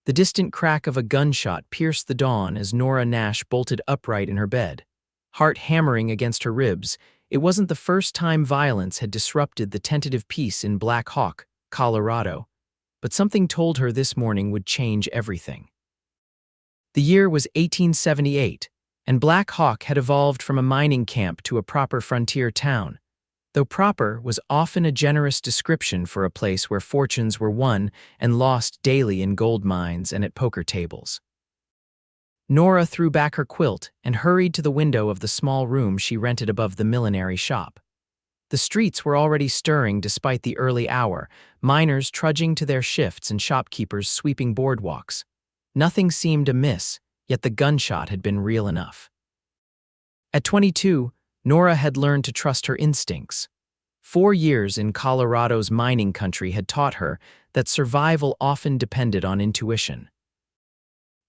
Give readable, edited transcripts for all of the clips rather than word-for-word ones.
The distant crack of a gunshot pierced the dawn as Nora Nash bolted upright in her bed. Heart hammering against her ribs, it wasn't the first time violence had disrupted the tentative peace in Black Hawk, Colorado, but something told her this morning would change everything. The year was 1878, and Black Hawk had evolved from a mining camp to a proper frontier town, though proper was often a generous description for a place where fortunes were won and lost daily in gold mines and at poker tables. Nora threw back her quilt and hurried to the window of the small room she rented above the millinery shop. The streets were already stirring despite the early hour, miners trudging to their shifts and shopkeepers sweeping boardwalks. Nothing seemed amiss, yet the gunshot had been real enough. At 22, Nora had learned to trust her instincts. 4 years in Colorado's mining country had taught her that survival often depended on intuition.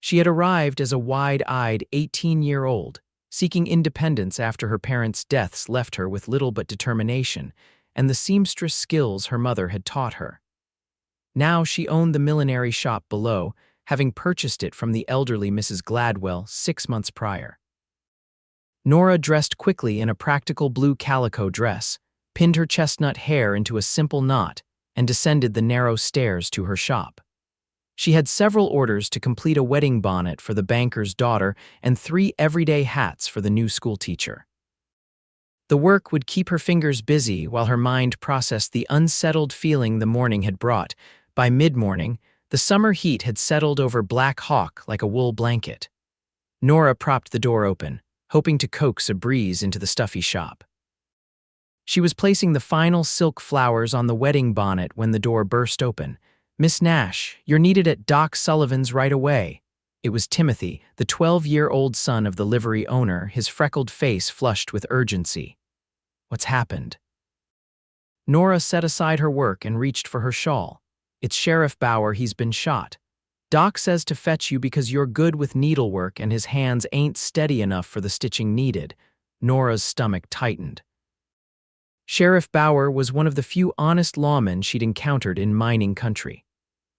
She had arrived as a wide-eyed 18-year-old, seeking independence after her parents' deaths left her with little but determination and the seamstress skills her mother had taught her. Now she owned the millinery shop below, having purchased it from the elderly Mrs. Gladwell 6 months prior. Nora dressed quickly in a practical blue calico dress, pinned her chestnut hair into a simple knot, and descended the narrow stairs to her shop. She had several orders to complete a wedding bonnet for the banker's daughter and 3 everyday hats for the new schoolteacher. The work would keep her fingers busy while her mind processed the unsettled feeling the morning had brought. By mid-morning, the summer heat had settled over Black Hawk like a wool blanket. Nora propped the door open, hoping to coax a breeze into the stuffy shop. She was placing the final silk flowers on the wedding bonnet when the door burst open. "Miss Nash, you're needed at Doc Sullivan's right away." It was Timothy, the 12-year-old son of the livery owner, his freckled face flushed with urgency. "What's happened?" Nora set aside her work and reached for her shawl. "It's Sheriff Bauer, he's been shot. Doc says to fetch you because you're good with needlework and his hands ain't steady enough for the stitching needed." Nora's stomach tightened. Sheriff Bauer was one of the few honest lawmen she'd encountered in mining country.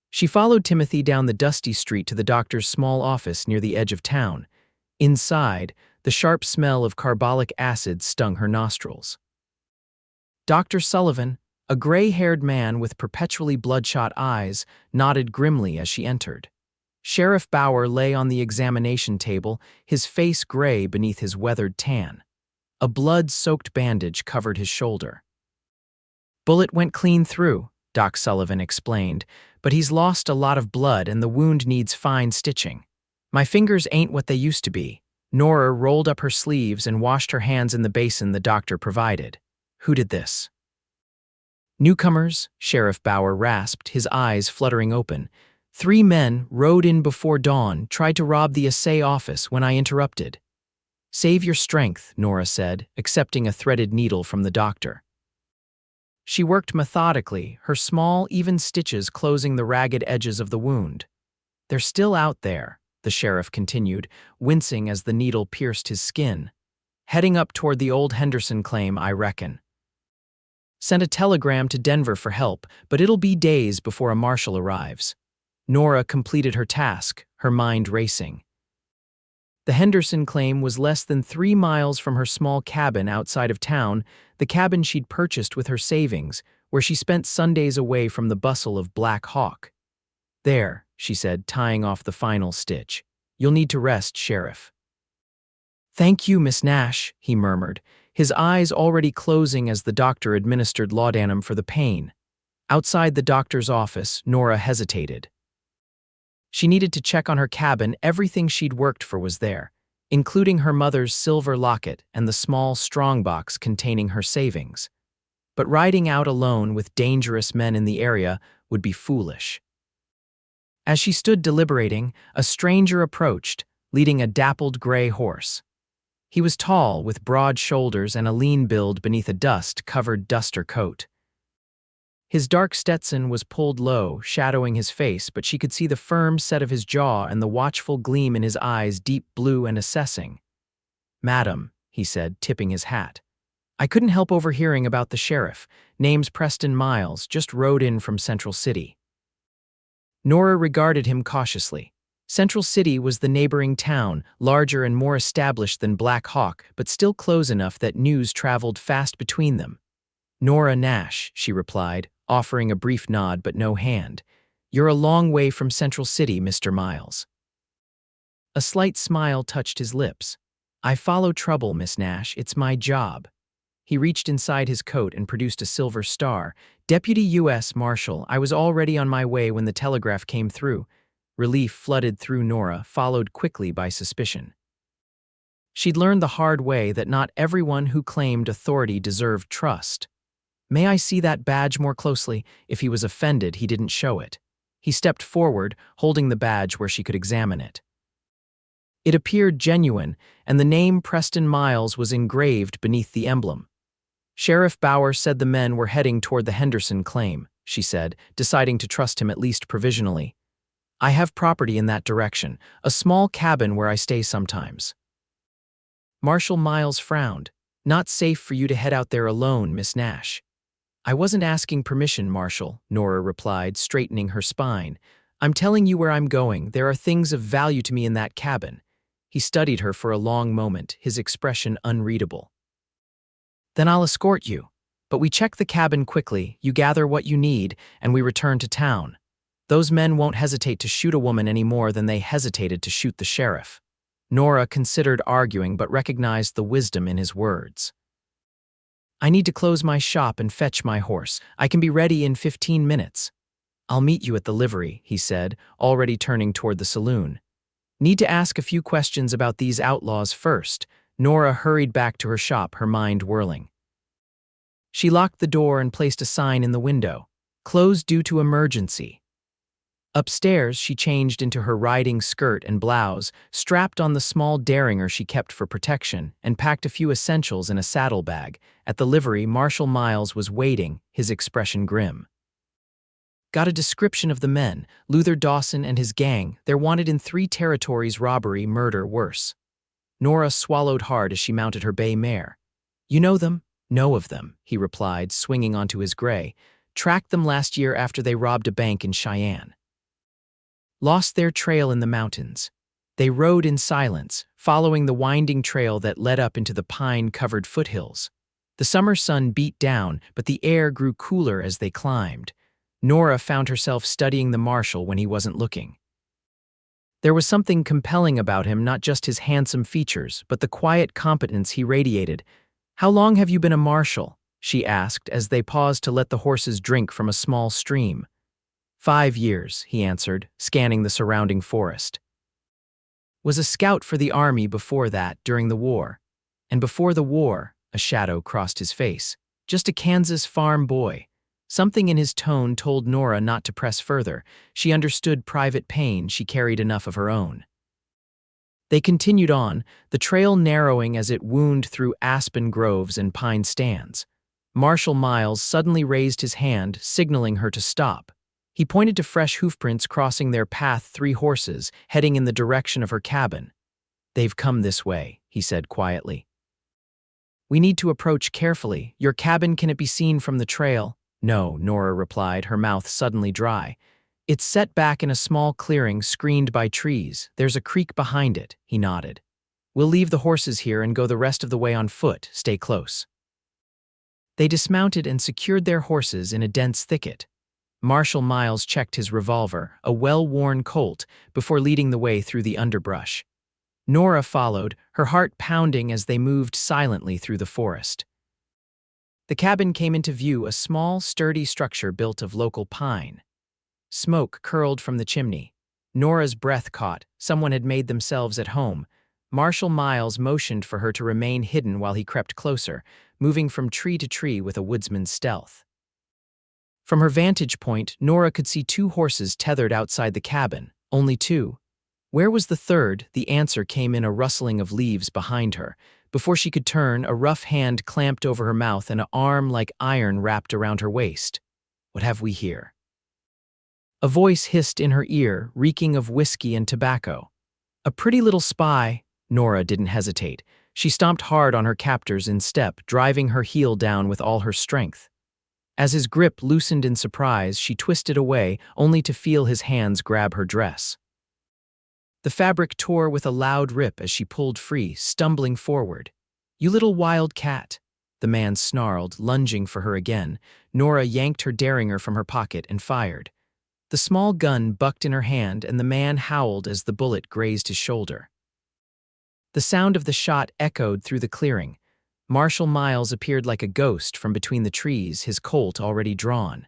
She followed Timothy down the dusty street to the doctor's small office near the edge of town. Inside, the sharp smell of carbolic acid stung her nostrils. Dr. Sullivan, a gray-haired man with perpetually bloodshot eyes, nodded grimly as she entered. Sheriff Bauer lay on the examination table, his face gray beneath his weathered tan. A blood-soaked bandage covered his shoulder. "Bullet went clean through," Doc Sullivan explained, "but he's lost a lot of blood and the wound needs fine stitching. My fingers ain't what they used to be." Nora rolled up her sleeves and washed her hands in the basin the doctor provided. "Who did this?" "Newcomers," Sheriff Bauer rasped, his eyes fluttering open. "3 men rode in before dawn, tried to rob the assay office when I interrupted." "Save your strength," Nora said, accepting a threaded needle from the doctor. She worked methodically, her small, even stitches closing the ragged edges of the wound. "They're still out there," the sheriff continued, wincing as the needle pierced his skin. "Heading up toward the old Henderson claim, I reckon. Sent a telegram to Denver for help, but it'll be days before a marshal arrives." Nora completed her task, her mind racing. The Henderson claim was less than 3 miles from her small cabin outside of town, the cabin she'd purchased with her savings, where she spent Sundays away from the bustle of Black Hawk. "There," she said, tying off the final stitch. "You'll need to rest, Sheriff." "Thank you, Miss Nash," he murmured, his eyes already closing as the doctor administered laudanum for the pain. Outside the doctor's office, Nora hesitated. She needed to check on her cabin. Everything she'd worked for was there, including her mother's silver locket and the small strongbox containing her savings. But riding out alone with dangerous men in the area would be foolish. As she stood deliberating, a stranger approached, leading a dappled gray horse. He was tall, with broad shoulders and a lean build beneath a dust-covered duster coat. His dark Stetson was pulled low, shadowing his face, but she could see the firm set of his jaw and the watchful gleam in his eyes, deep blue and assessing. "Madam," he said, tipping his hat. "I couldn't help overhearing about the sheriff. Name's Preston Miles, just rode in from Central City." Nora regarded him cautiously. Central City was the neighboring town, larger and more established than Black Hawk, but still close enough that news traveled fast between them. Nora Nash, she replied, offering a brief nod but no hand. You're a long way from Central City, Mr. Miles. A slight smile touched his lips. I follow trouble, Miss Nash. It's my job. He reached inside his coat and produced a silver star. Deputy U.S. Marshal, I was already on my way when the telegraph came through. Relief flooded through Nora, followed quickly by suspicion. She'd learned the hard way that not everyone who claimed authority deserved trust. May I see that badge more closely? If he was offended, he didn't show it. He stepped forward, holding the badge where she could examine it. It appeared genuine, and the name Preston Miles was engraved beneath the emblem. Sheriff Bauer said the men were heading toward the Henderson claim, she said, deciding to trust him at least provisionally. I have property in that direction, a small cabin where I stay sometimes. Marshal Miles frowned. Not safe for you to head out there alone, Miss Nash. I wasn't asking permission, Marshal, Nora replied, straightening her spine. I'm telling you where I'm going. There are things of value to me in that cabin. He studied her for a long moment, his expression unreadable. Then I'll escort you. But we check the cabin quickly, you gather what you need, and we return to town. Those men won't hesitate to shoot a woman any more than they hesitated to shoot the sheriff. Nora considered arguing but recognized the wisdom in his words. I need to close my shop and fetch my horse. I can be ready in 15 minutes. I'll meet you at the livery, he said, already turning toward the saloon. Need to ask a few questions about these outlaws first. Nora hurried back to her shop, her mind whirling. She locked the door and placed a sign in the window. Closed due to emergency. Upstairs, she changed into her riding skirt and blouse, strapped on the small derringer she kept for protection, and packed a few essentials in a saddlebag. At the livery, Marshal Miles was waiting, his expression grim. Got a description of the men, Luther Dawson and his gang. They're wanted in 3 territories: robbery, murder, worse. Nora swallowed hard as she mounted her bay mare. You know them? Know of them, he replied, swinging onto his gray. Tracked them last year after they robbed a bank in Cheyenne. Lost their trail in the mountains. They rode in silence, following the winding trail that led up into the pine-covered foothills. The summer sun beat down, but the air grew cooler as they climbed. Nora found herself studying the Marshal when he wasn't looking. There was something compelling about him, not just his handsome features, but the quiet competence he radiated. How long have you been a Marshal? She asked as they paused to let the horses drink from a small stream. 5 years, he answered, scanning the surrounding forest. Was a scout for the army before that, during the war. And before the war, a shadow crossed his face. Just a Kansas farm boy. Something in his tone told Nora not to press further. She understood private pain, she carried enough of her own. They continued on, the trail narrowing as it wound through aspen groves and pine stands. Marshal Miles suddenly raised his hand, signaling her to stop. He pointed to fresh hoofprints crossing their path, 3 horses, heading in the direction of her cabin. They've come this way, he said quietly. We need to approach carefully. Your cabin, can it be seen from the trail? No, Nora replied, her mouth suddenly dry. It's set back in a small clearing screened by trees. There's a creek behind it, he nodded. We'll leave the horses here and go the rest of the way on foot. Stay close. They dismounted and secured their horses in a dense thicket. Marshal Miles checked his revolver, a well-worn Colt, before leading the way through the underbrush. Nora followed, her heart pounding as they moved silently through the forest. The cabin came into view, a small, sturdy structure built of local pine. Smoke curled from the chimney. Nora's breath caught. Someone had made themselves at home. Marshal Miles motioned for her to remain hidden while he crept closer, moving from tree to tree with a woodsman's stealth. From her vantage point, Nora could see 2 horses tethered outside the cabin. Only 2. Where was the third? The answer came in a rustling of leaves behind her. Before she could turn, a rough hand clamped over her mouth and an arm like iron wrapped around her waist. What have we here? A voice hissed in her ear, reeking of whiskey and tobacco. A pretty little spy. Nora didn't hesitate. She stomped hard on her captors in step, driving her heel down with all her strength. As his grip loosened in surprise, she twisted away, only to feel his hands grab her dress. The fabric tore with a loud rip as she pulled free, stumbling forward. "You little wild cat," the man snarled, lunging for her again. Nora yanked her derringer from her pocket and fired. The small gun bucked in her hand, and the man howled as the bullet grazed his shoulder. The sound of the shot echoed through the clearing. Marshal Miles appeared like a ghost from between the trees, his Colt already drawn.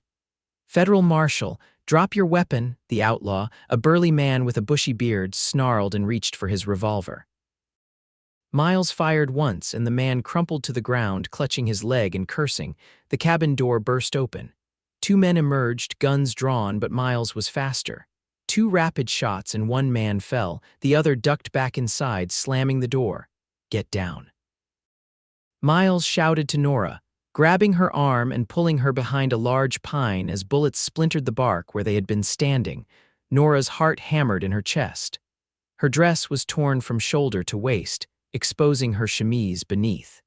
"Federal Marshal, drop your weapon," the outlaw, a burly man with a bushy beard, snarled and reached for his revolver. Miles fired once, and the man crumpled to the ground, clutching his leg and cursing. The cabin door burst open. Two men emerged, guns drawn, but Miles was faster. Two rapid shots and one man fell. The other ducked back inside, slamming the door. "Get down." Miles shouted to Nora, grabbing her arm and pulling her behind a large pine as bullets splintered the bark where they had been standing. Nora's heart hammered in her chest. Her dress was torn from shoulder to waist, exposing her chemise beneath.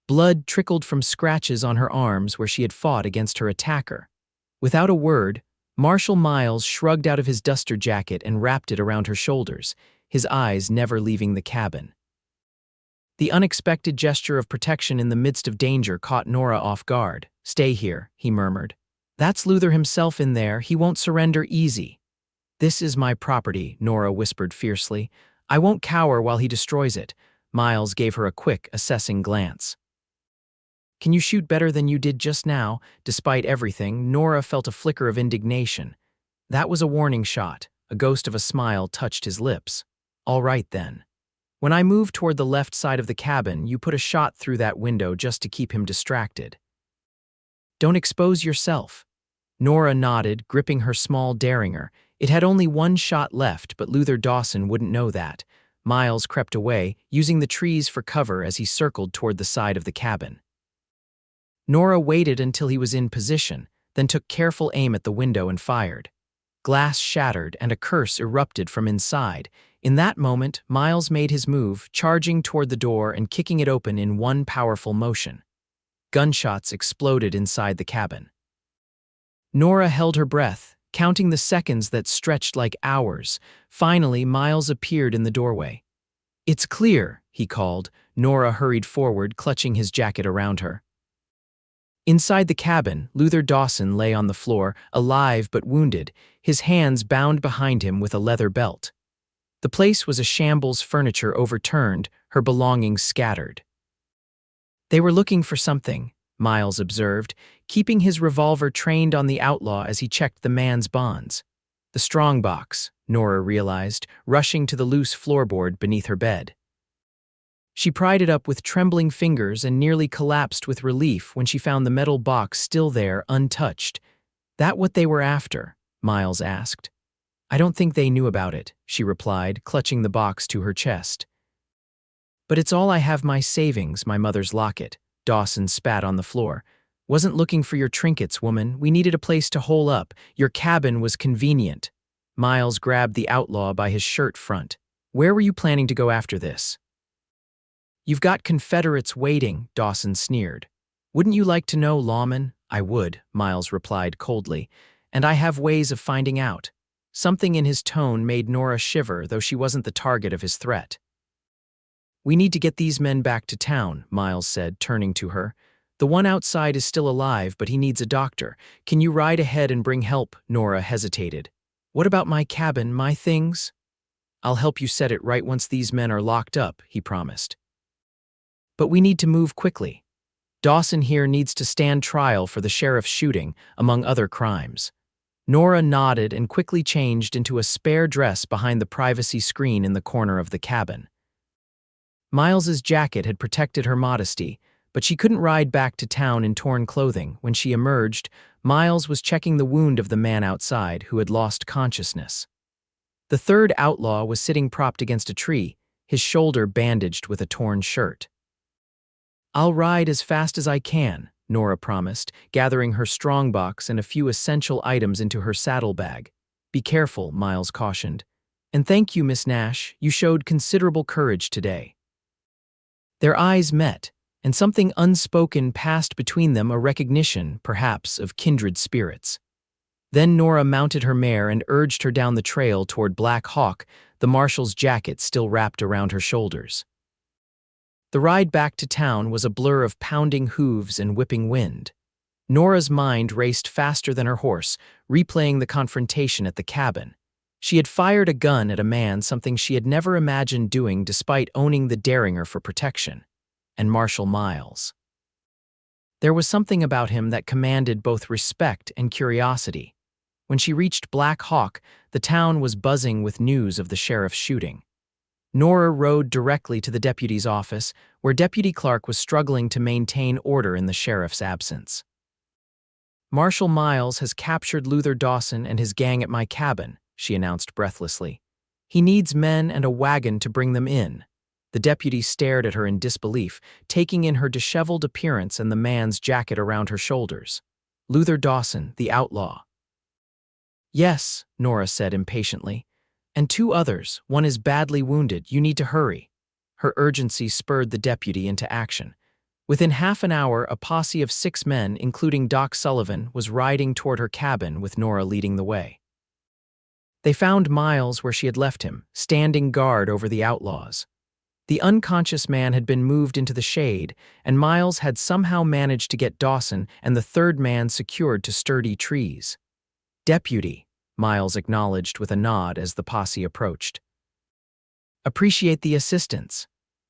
Blood trickled from scratches on her arms where she had fought against her attacker. Without a word, Marshal Miles shrugged out of his duster jacket and wrapped it around her shoulders, his eyes never leaving the cabin. The unexpected gesture of protection in the midst of danger caught Nora off guard. "Stay here," he murmured. "That's Luther himself in there. He won't surrender easy." "This is my property," Nora whispered fiercely. "I won't cower while he destroys it." Miles gave her a quick, assessing glance. "Can you shoot better than you did just now?" Despite everything, Nora felt a flicker of indignation. That was a warning shot. A ghost of a smile touched his lips. "All right, then. When I move toward the left side of the cabin, you put a shot through that window just to keep him distracted. Don't expose yourself." Nora nodded, gripping her small derringer. It had only one shot left, but Luther Dawson wouldn't know that. Miles crept away, using the trees for cover as he circled toward the side of the cabin. Nora waited until he was in position, then took careful aim at the window and fired. Glass shattered and a curse erupted from inside. In that moment, Miles made his move, charging toward the door and kicking it open in one powerful motion. Gunshots exploded inside the cabin. Nora held her breath, counting the seconds that stretched like hours. Finally, Miles appeared in the doorway. "It's clear," he called. Nora hurried forward, clutching his jacket around her. Inside the cabin, Luther Dawson lay on the floor, alive but wounded, his hands bound behind him with a leather belt. The place was a shambles, furniture overturned, her belongings scattered. "They were looking for something," Miles observed, keeping his revolver trained on the outlaw as he checked the man's bonds. "The strongbox," Nora realized, rushing to the loose floorboard beneath her bed. She pried it up with trembling fingers and nearly collapsed with relief when she found the metal box still there, untouched. "That what they were after?" Miles asked. "I don't think they knew about it," she replied, clutching the box to her chest. "But it's all I have, my savings, my mother's locket." Dawson spat on the floor. "Wasn't looking for your trinkets, woman. We needed a place to hole up. Your cabin was convenient." Miles grabbed the outlaw by his shirt front. "Where were you planning to go after this?" "You've got Confederates waiting," Dawson sneered. "Wouldn't you like to know, lawman?" "I would," Miles replied coldly. "And I have ways of finding out." Something in his tone made Nora shiver, though she wasn't the target of his threat. "We need to get these men back to town," Miles said, turning to her. "The one outside is still alive, but he needs a doctor. Can you ride ahead and bring help?" Nora hesitated. "What about my cabin, my things?" "I'll help you set it right once these men are locked up," he promised. "But we need to move quickly. Dawson here needs to stand trial for the sheriff's shooting, among other crimes." Nora nodded and quickly changed into a spare dress behind the privacy screen in the corner of the cabin. Miles's jacket had protected her modesty, but she couldn't ride back to town in torn clothing. When she emerged, Miles was checking the wound of the man outside, who had lost consciousness. The third outlaw was sitting propped against a tree, his shoulder bandaged with a torn shirt. "I'll ride as fast as I can," Nora promised, gathering her strongbox and a few essential items into her saddlebag. "Be careful," Miles cautioned. "And thank you, Miss Nash. You showed considerable courage today." Their eyes met, and something unspoken passed between them, a recognition, perhaps, of kindred spirits. Then Nora mounted her mare and urged her down the trail toward Black Hawk, the marshal's jacket still wrapped around her shoulders. The ride back to town was a blur of pounding hooves and whipping wind. Nora's mind raced faster than her horse, replaying the confrontation at the cabin. She had fired a gun at a man, something she had never imagined doing despite owning the Derringer for protection. And Marshal Miles. There was something about him that commanded both respect and curiosity. When she reached Black Hawk, the town was buzzing with news of the sheriff's shooting. Nora rode directly to the deputy's office, where Deputy Clark was struggling to maintain order in the sheriff's absence. "Marshal Miles has captured Luther Dawson and his gang at my cabin," she announced breathlessly. "He needs men and a wagon to bring them in." The deputy stared at her in disbelief, taking in her disheveled appearance and the man's jacket around her shoulders. "Luther Dawson, the outlaw." "Yes," Nora said impatiently. "And two others. One is badly wounded. You need to hurry." Her urgency spurred the deputy into action. Within half an hour, a posse of 6 men, including Doc Sullivan, was riding toward her cabin with Nora leading the way. They found Miles where she had left him, standing guard over the outlaws. The unconscious man had been moved into the shade, and Miles had somehow managed to get Dawson and the third man secured to sturdy trees. "Deputy," Miles acknowledged with a nod as the posse approached. "Appreciate the assistance."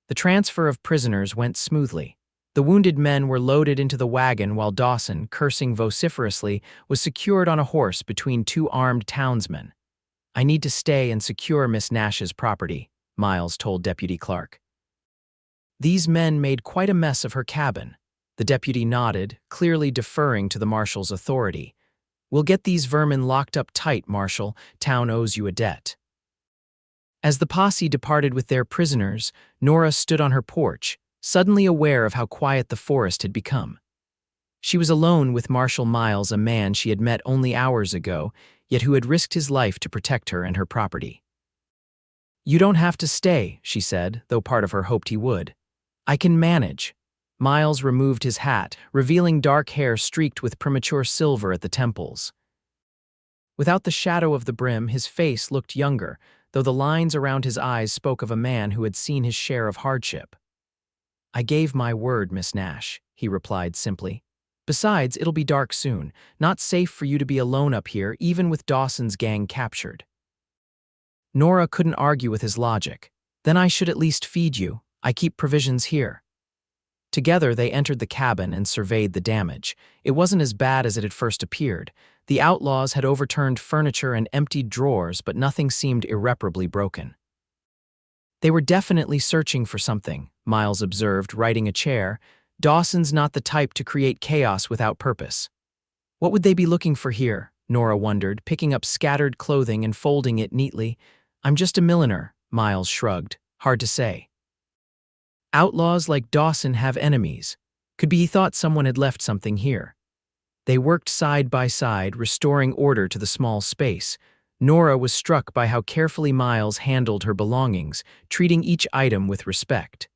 The transfer of prisoners went smoothly. The wounded men were loaded into the wagon while Dawson, cursing vociferously, was secured on a horse between 2 armed townsmen. "I need to stay and secure Miss Nash's property," Miles told Deputy Clark. "These men made quite a mess of her cabin." The deputy nodded, clearly deferring to the marshal's authority. "We'll get these vermin locked up tight, Marshal. Town owes you a debt." As the posse departed with their prisoners, Nora stood on her porch, suddenly aware of how quiet the forest had become. She was alone with Marshal Miles, a man she had met only hours ago, yet who had risked his life to protect her and her property. "You don't have to stay," she said, though part of her hoped he would. "I can manage." Miles removed his hat, revealing dark hair streaked with premature silver at the temples. Without the shadow of the brim, his face looked younger, though the lines around his eyes spoke of a man who had seen his share of hardship. "I gave my word, Miss Nash," he replied simply. "Besides, it'll be dark soon. Not safe for you to be alone up here, even with Dawson's gang captured." Nora couldn't argue with his logic. "Then I should at least feed you. I keep provisions here." Together they entered the cabin and surveyed the damage. It wasn't as bad as it had first appeared. The outlaws had overturned furniture and emptied drawers, but nothing seemed irreparably broken. "They were definitely searching for something," Miles observed, righting a chair. "Dawson's not the type to create chaos without purpose." "What would they be looking for here?" Nora wondered, picking up scattered clothing and folding it neatly. "I'm just a milliner," Miles shrugged. "Hard to say." "Outlaws like Dawson have enemies. Could be he thought someone had left something here." They worked side by side, restoring order to the small space. Nora was struck by how carefully Miles handled her belongings, treating each item with respect.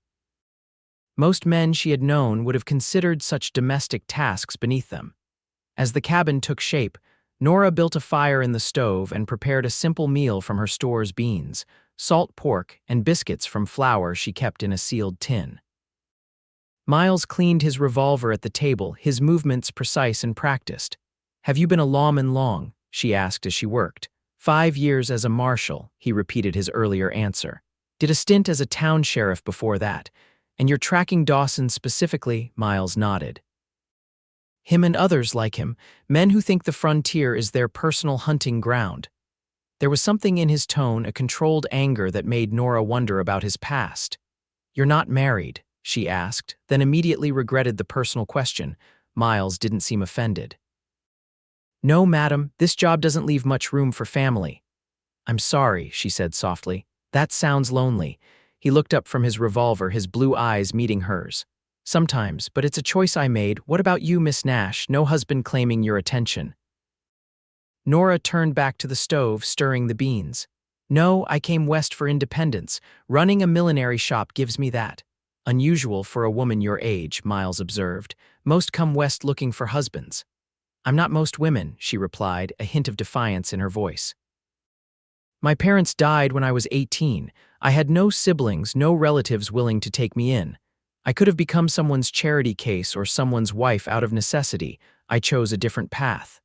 Most men she had known would have considered such domestic tasks beneath them. As the cabin took shape, Nora built a fire in the stove and prepared a simple meal from her store's beans, salt pork, and biscuits from flour she kept in a sealed tin. Miles cleaned his revolver at the table, his movements precise and practiced. "Have you been a lawman long?" she asked as she worked. 5 years as a marshal," he repeated his earlier answer. "Did a stint as a town sheriff before that. And you're tracking Dawson specifically?" Miles nodded. "Him and others like him, men who think the frontier is their personal hunting ground." There was something in his tone, a controlled anger that made Nora wonder about his past. "You're not married?" she asked, then immediately regretted the personal question. Miles didn't seem offended. "No, madam, this job doesn't leave much room for family." "I'm sorry," she said softly. "That sounds lonely." He looked up from his revolver, his blue eyes meeting hers. "Sometimes, but it's a choice I made. What about you, Miss Nash? No husband claiming your attention?" Nora turned back to the stove, stirring the beans. "No, I came west for independence. Running a millinery shop gives me that." Unusual for a woman your age, Miles observed. Most come west looking for husbands. I'm not most women, she replied, a hint of defiance in her voice. My parents died when I was 18. I had no siblings, no relatives willing to take me in. I could have become someone's charity case or someone's wife out of necessity. I chose a different path.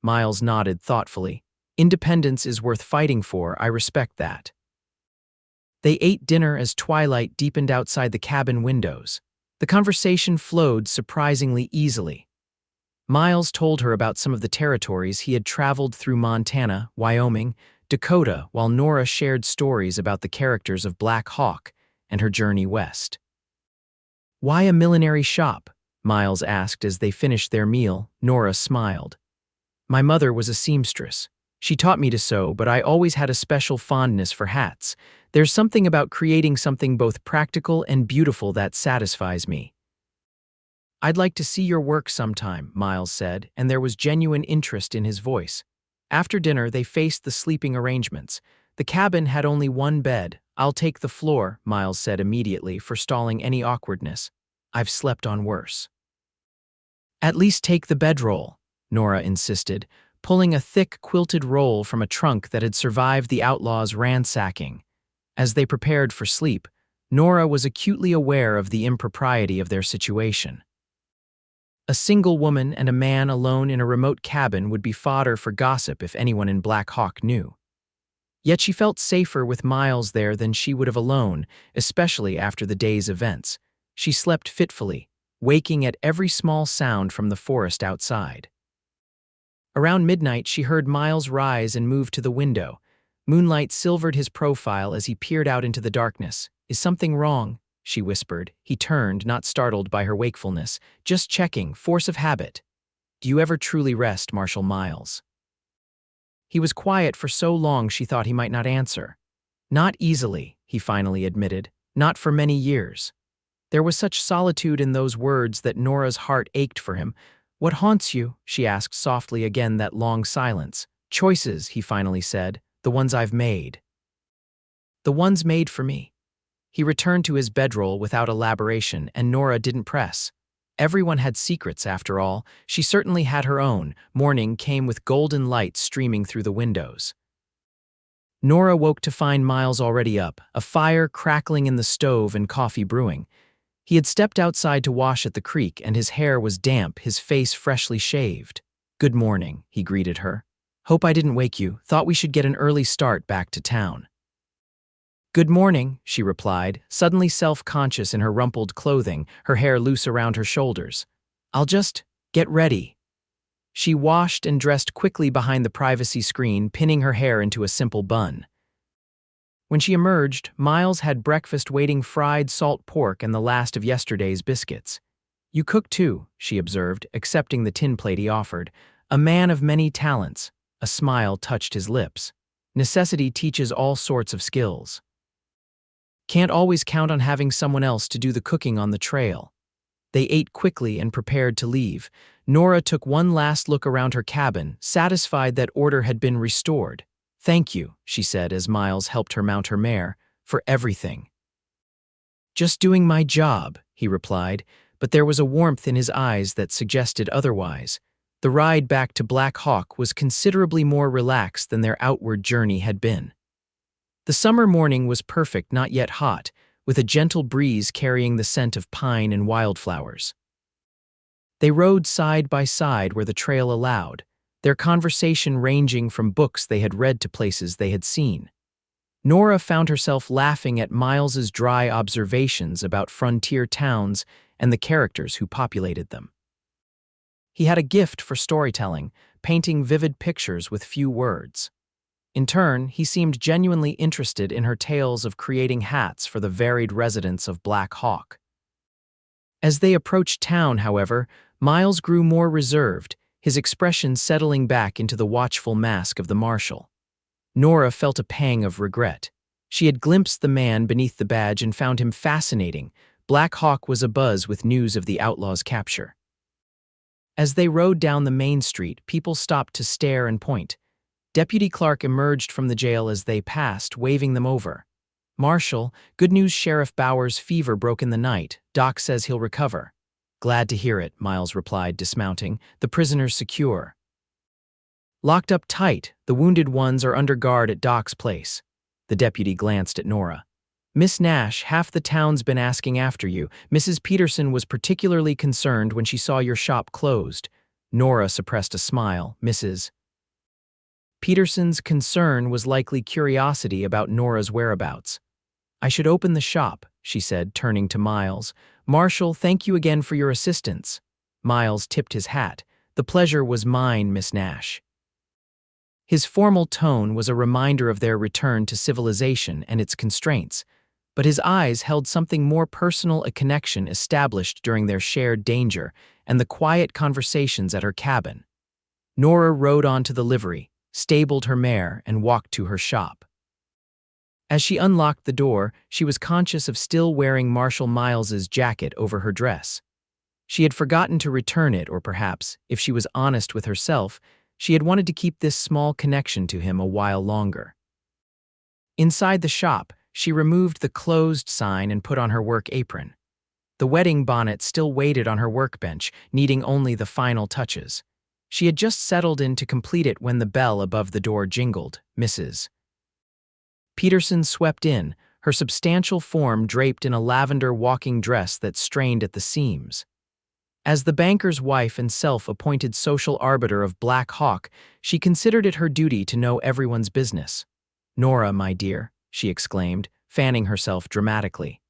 Miles nodded thoughtfully. Independence is worth fighting for, I respect that. They ate dinner as twilight deepened outside the cabin windows. The conversation flowed surprisingly easily. Miles told her about some of the territories he had traveled through: Montana, Wyoming, Dakota, while Nora shared stories about the characters of Black Hawk and her journey west. Why a millinery shop? Miles asked as they finished their meal. Nora smiled. My mother was a seamstress. She taught me to sew, but I always had a special fondness for hats. There's something about creating something both practical and beautiful that satisfies me. I'd like to see your work sometime, Miles said, and there was genuine interest in his voice. After dinner, they faced the sleeping arrangements. The cabin had only one bed. I'll take the floor, Miles said immediately, forestalling any awkwardness. I've slept on worse. At least take the bedroll, Nora insisted, pulling a thick quilted roll from a trunk that had survived the outlaws' ransacking. As they prepared for sleep, Nora was acutely aware of the impropriety of their situation. A single woman and a man alone in a remote cabin would be fodder for gossip if anyone in Black Hawk knew. Yet she felt safer with Miles there than she would have alone, especially after the day's events. She slept fitfully, waking at every small sound from the forest outside. Around midnight, she heard Miles rise and move to the window. Moonlight silvered his profile as he peered out into the darkness. Is something wrong? She whispered. He turned, not startled by her wakefulness. Just checking, force of habit. Do you ever truly rest, Marshal Miles? He was quiet for so long she thought he might not answer. Not easily, he finally admitted. Not for many years. There was such solitude in those words that Nora's heart ached for him. What haunts you? She asked softly again, that long silence. Choices, he finally said. The ones I've made. The ones made for me. He returned to his bedroll without elaboration, and Nora didn't press. Everyone had secrets, after all. She certainly had her own. Morning came with golden light streaming through the windows. Nora woke to find Miles already up, a fire crackling in the stove and coffee brewing. He had stepped outside to wash at the creek, and his hair was damp, his face freshly shaved. Good morning, he greeted her. Hope I didn't wake you. Thought we should get an early start back to town. Good morning, she replied, suddenly self-conscious in her rumpled clothing, her hair loose around her shoulders. I'll just get ready. She washed and dressed quickly behind the privacy screen, pinning her hair into a simple bun. When she emerged, Miles had breakfast waiting: fried salt pork and the last of yesterday's biscuits. You cook too, she observed, accepting the tin plate he offered. A man of many talents. A smile touched his lips. Necessity teaches all sorts of skills. Can't always count on having someone else to do the cooking on the trail. They ate quickly and prepared to leave. Nora took one last look around her cabin, satisfied that order had been restored. Thank you, she said as Miles helped her mount her mare, for everything. Just doing my job, he replied, but there was a warmth in his eyes that suggested otherwise. The ride back to Black Hawk was considerably more relaxed than their outward journey had been. The summer morning was perfect, not yet hot, with a gentle breeze carrying the scent of pine and wildflowers. They rode side by side where the trail allowed, their conversation ranging from books they had read to places they had seen. Nora found herself laughing at Miles's dry observations about frontier towns and the characters who populated them. He had a gift for storytelling, painting vivid pictures with few words. In turn, he seemed genuinely interested in her tales of creating hats for the varied residents of Black Hawk. As they approached town, however, Miles grew more reserved, his expression settling back into the watchful mask of the Marshal. Nora felt a pang of regret. She had glimpsed the man beneath the badge and found him fascinating. Black Hawk was abuzz with news of the outlaws' capture. As they rode down the main street, people stopped to stare and point. Deputy Clark emerged from the jail as they passed, waving them over. Marshal, good news, Sheriff Bauer's fever broke in the night. Doc says he'll recover. Glad to hear it, Miles replied, dismounting. The prisoner's secure. Locked up tight, the wounded ones are under guard at Doc's place. The deputy glanced at Nora. Miss Nash, half the town's been asking after you. Mrs. Peterson was particularly concerned when she saw your shop closed. Nora suppressed a smile. Mrs. Peterson's concern was likely curiosity about Nora's whereabouts. I should open the shop, she said, turning to Miles. Marshal, thank you again for your assistance. Miles tipped his hat. The pleasure was mine, Miss Nash. His formal tone was a reminder of their return to civilization and its constraints, but his eyes held something more personal, a connection established during their shared danger and the quiet conversations at her cabin. Nora rode onto the livery, stabled her mare, and walked to her shop. As she unlocked the door, she was conscious of still wearing Marshal Miles's jacket over her dress. She had forgotten to return it, or perhaps, if she was honest with herself, she had wanted to keep this small connection to him a while longer. Inside the shop, she removed the closed sign and put on her work apron. The wedding bonnet still waited on her workbench, needing only the final touches. She had just settled in to complete it when the bell above the door jingled. Mrs. Peterson swept in, her substantial form draped in a lavender walking dress that strained at the seams. As the banker's wife and self-appointed social arbiter of Black Hawk, she considered it her duty to know everyone's business. Nora, my dear, she exclaimed, fanning herself dramatically.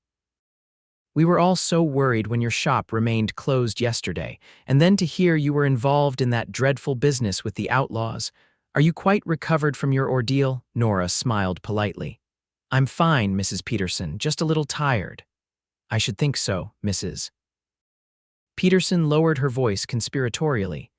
We were all so worried when your shop remained closed yesterday, and then to hear you were involved in that dreadful business with the outlaws. Are you quite recovered from your ordeal? Nora smiled politely. I'm fine, Mrs. Peterson, just a little tired. I should think so, Mrs. Peterson lowered her voice conspiratorially.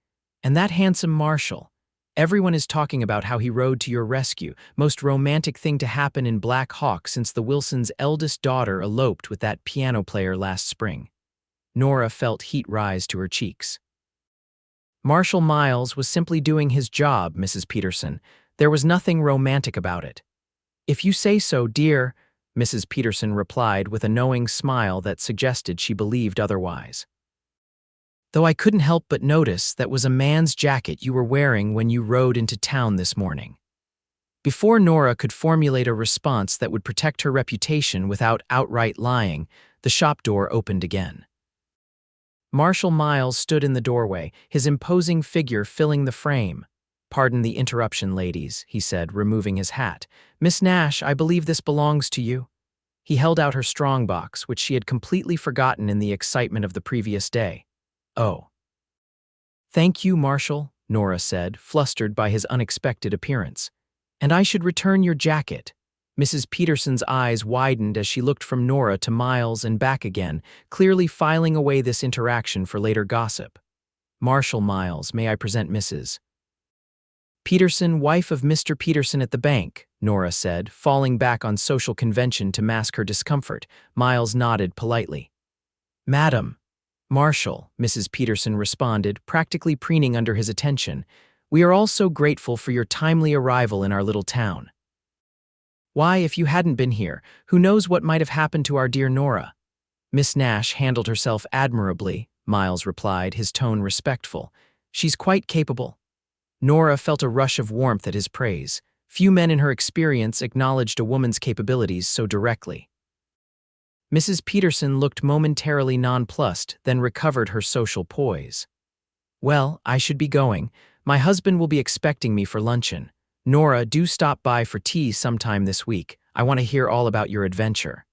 And that handsome Marshal. Everyone is talking about how he rode to your rescue, most romantic thing to happen in Black Hawk since the Wilsons' eldest daughter eloped with that piano player last spring. Nora felt heat rise to her cheeks. Marshal Miles was simply doing his job, Mrs. Peterson. There was nothing romantic about it. If you say so, dear, Mrs. Peterson replied with a knowing smile that suggested she believed otherwise. Though I couldn't help but notice that was a man's jacket you were wearing when you rode into town this morning. Before Nora could formulate a response that would protect her reputation without outright lying, the shop door opened again. Marshal Miles stood in the doorway, his imposing figure filling the frame. Pardon the interruption, ladies, he said, removing his hat. Miss Nash, I believe this belongs to you. He held out her strongbox, which she had completely forgotten in the excitement of the previous day. Oh. Thank you, Marshal, Nora said, flustered by his unexpected appearance. And I should return your jacket. Mrs. Peterson's eyes widened as she looked from Nora to Miles and back again, clearly filing away this interaction for later gossip. Marshal Miles, may I present Mrs. Peterson, wife of Mr. Peterson at the bank, Nora said, falling back on social convention to mask her discomfort. Miles nodded politely. Madam. Marshal, Mrs. Peterson responded, practically preening under his attention. We are all so grateful for your timely arrival in our little town. Why, if you hadn't been here, who knows what might have happened to our dear Nora? Miss Nash handled herself admirably, Miles replied, his tone respectful. She's quite capable. Nora felt a rush of warmth at his praise. Few men in her experience acknowledged a woman's capabilities so directly. Mrs. Peterson looked momentarily nonplussed, then recovered her social poise. Well, I should be going. My husband will be expecting me for luncheon. Nora, do stop by for tea sometime this week. I want to hear all about your adventure.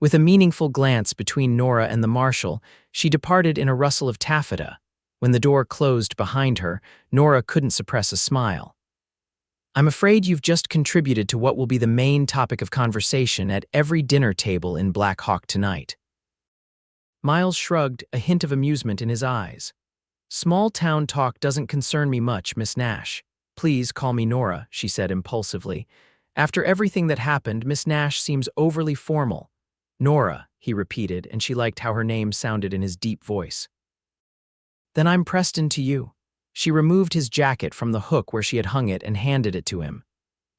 With a meaningful glance between Nora and the Marshal, she departed in a rustle of taffeta. When the door closed behind her, Nora couldn't suppress a smile. I'm afraid you've just contributed to what will be the main topic of conversation at every dinner table in Black Hawk tonight. Miles shrugged, a hint of amusement in his eyes. Small-town talk doesn't concern me much, Miss Nash. Please call me Nora, she said impulsively. After everything that happened, Miss Nash seems overly formal. Nora, he repeated, and she liked how her name sounded in his deep voice. Then I'm Preston to you. She removed his jacket from the hook where she had hung it and handed it to him.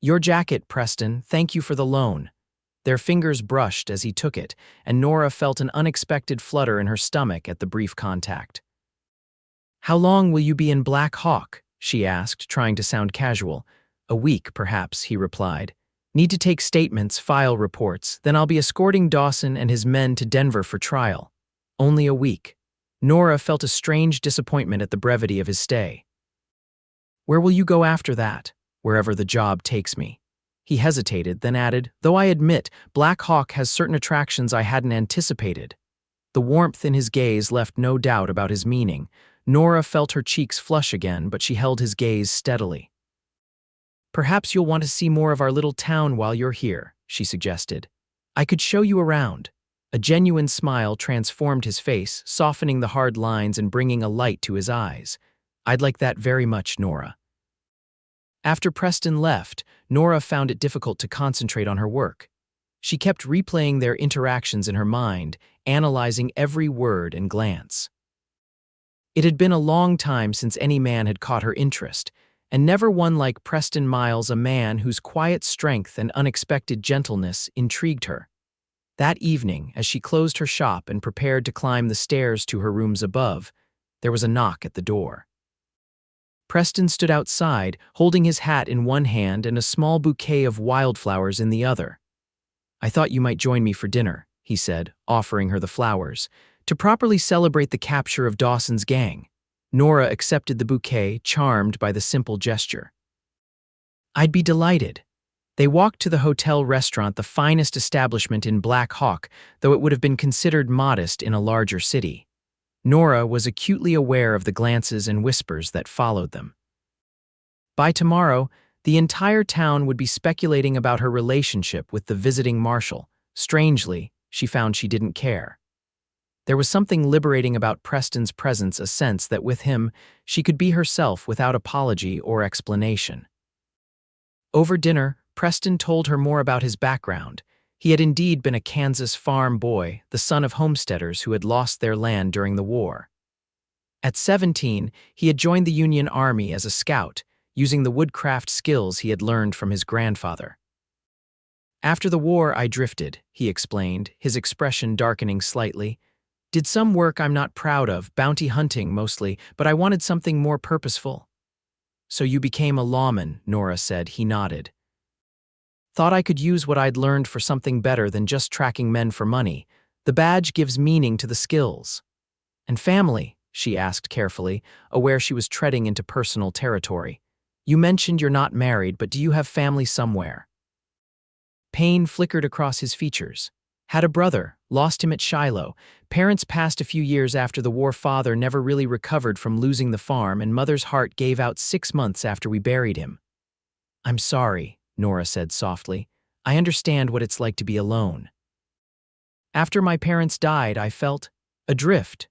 Your jacket, Preston, thank you for the loan. Their fingers brushed as he took it, and Nora felt an unexpected flutter in her stomach at the brief contact. "How long will you be in Black Hawk?" she asked, trying to sound casual. "A week, perhaps," he replied. "Need to take statements, file reports, then I'll be escorting Dawson and his men to Denver for trial." Only a week. Nora felt a strange disappointment at the brevity of his stay. "Where will you go after that?" "Wherever the job takes me." He hesitated, then added, "Though I admit, Black Hawk has certain attractions I hadn't anticipated." The warmth in his gaze left no doubt about his meaning. Nora felt her cheeks flush again, but she held his gaze steadily. "Perhaps you'll want to see more of our little town while you're here," she suggested. "I could show you around." A genuine smile transformed his face, softening the hard lines and bringing a light to his eyes. "I'd like that very much, Nora." After Preston left, Nora found it difficult to concentrate on her work. She kept replaying their interactions in her mind, analyzing every word and glance. It had been a long time since any man had caught her interest, and never one like Preston Miles, a man whose quiet strength and unexpected gentleness intrigued her. That evening, as she closed her shop and prepared to climb the stairs to her rooms above, there was a knock at the door. Preston stood outside, holding his hat in one hand and a small bouquet of wildflowers in the other. "I thought you might join me for dinner," he said, offering her the flowers, "to properly celebrate the capture of Dawson's gang." Nora accepted the bouquet, charmed by the simple gesture. "I'd be delighted." They walked to the hotel restaurant, the finest establishment in Black Hawk, though it would have been considered modest in a larger city. Nora was acutely aware of the glances and whispers that followed them. By tomorrow, the entire town would be speculating about her relationship with the visiting Marshal. Strangely, she found she didn't care. There was something liberating about Preston's presence, a sense that with him, she could be herself without apology or explanation. Over dinner, Preston told her more about his background. He had indeed been a Kansas farm boy, the son of homesteaders who had lost their land during the war. At 17, he had joined the Union Army as a scout, using the woodcraft skills he had learned from his grandfather. "After the war, I drifted," he explained, his expression darkening slightly. "Did some work I'm not proud of, bounty hunting mostly, but I wanted something more purposeful." "So you became a lawman," Nora said. He nodded. "Thought I could use what I'd learned for something better than just tracking men for money. The badge gives meaning to the skills." "And family?" she asked carefully, aware she was treading into personal territory. "You mentioned you're not married, but do you have family somewhere?" Pain flickered across his features. "Had a brother, lost him at Shiloh. Parents passed a few years after the war. Father never really recovered from losing the farm, and mother's heart gave out 6 months after we buried him." "I'm sorry," Nora said softly. "I understand what it's like to be alone." "After my parents died, I felt adrift."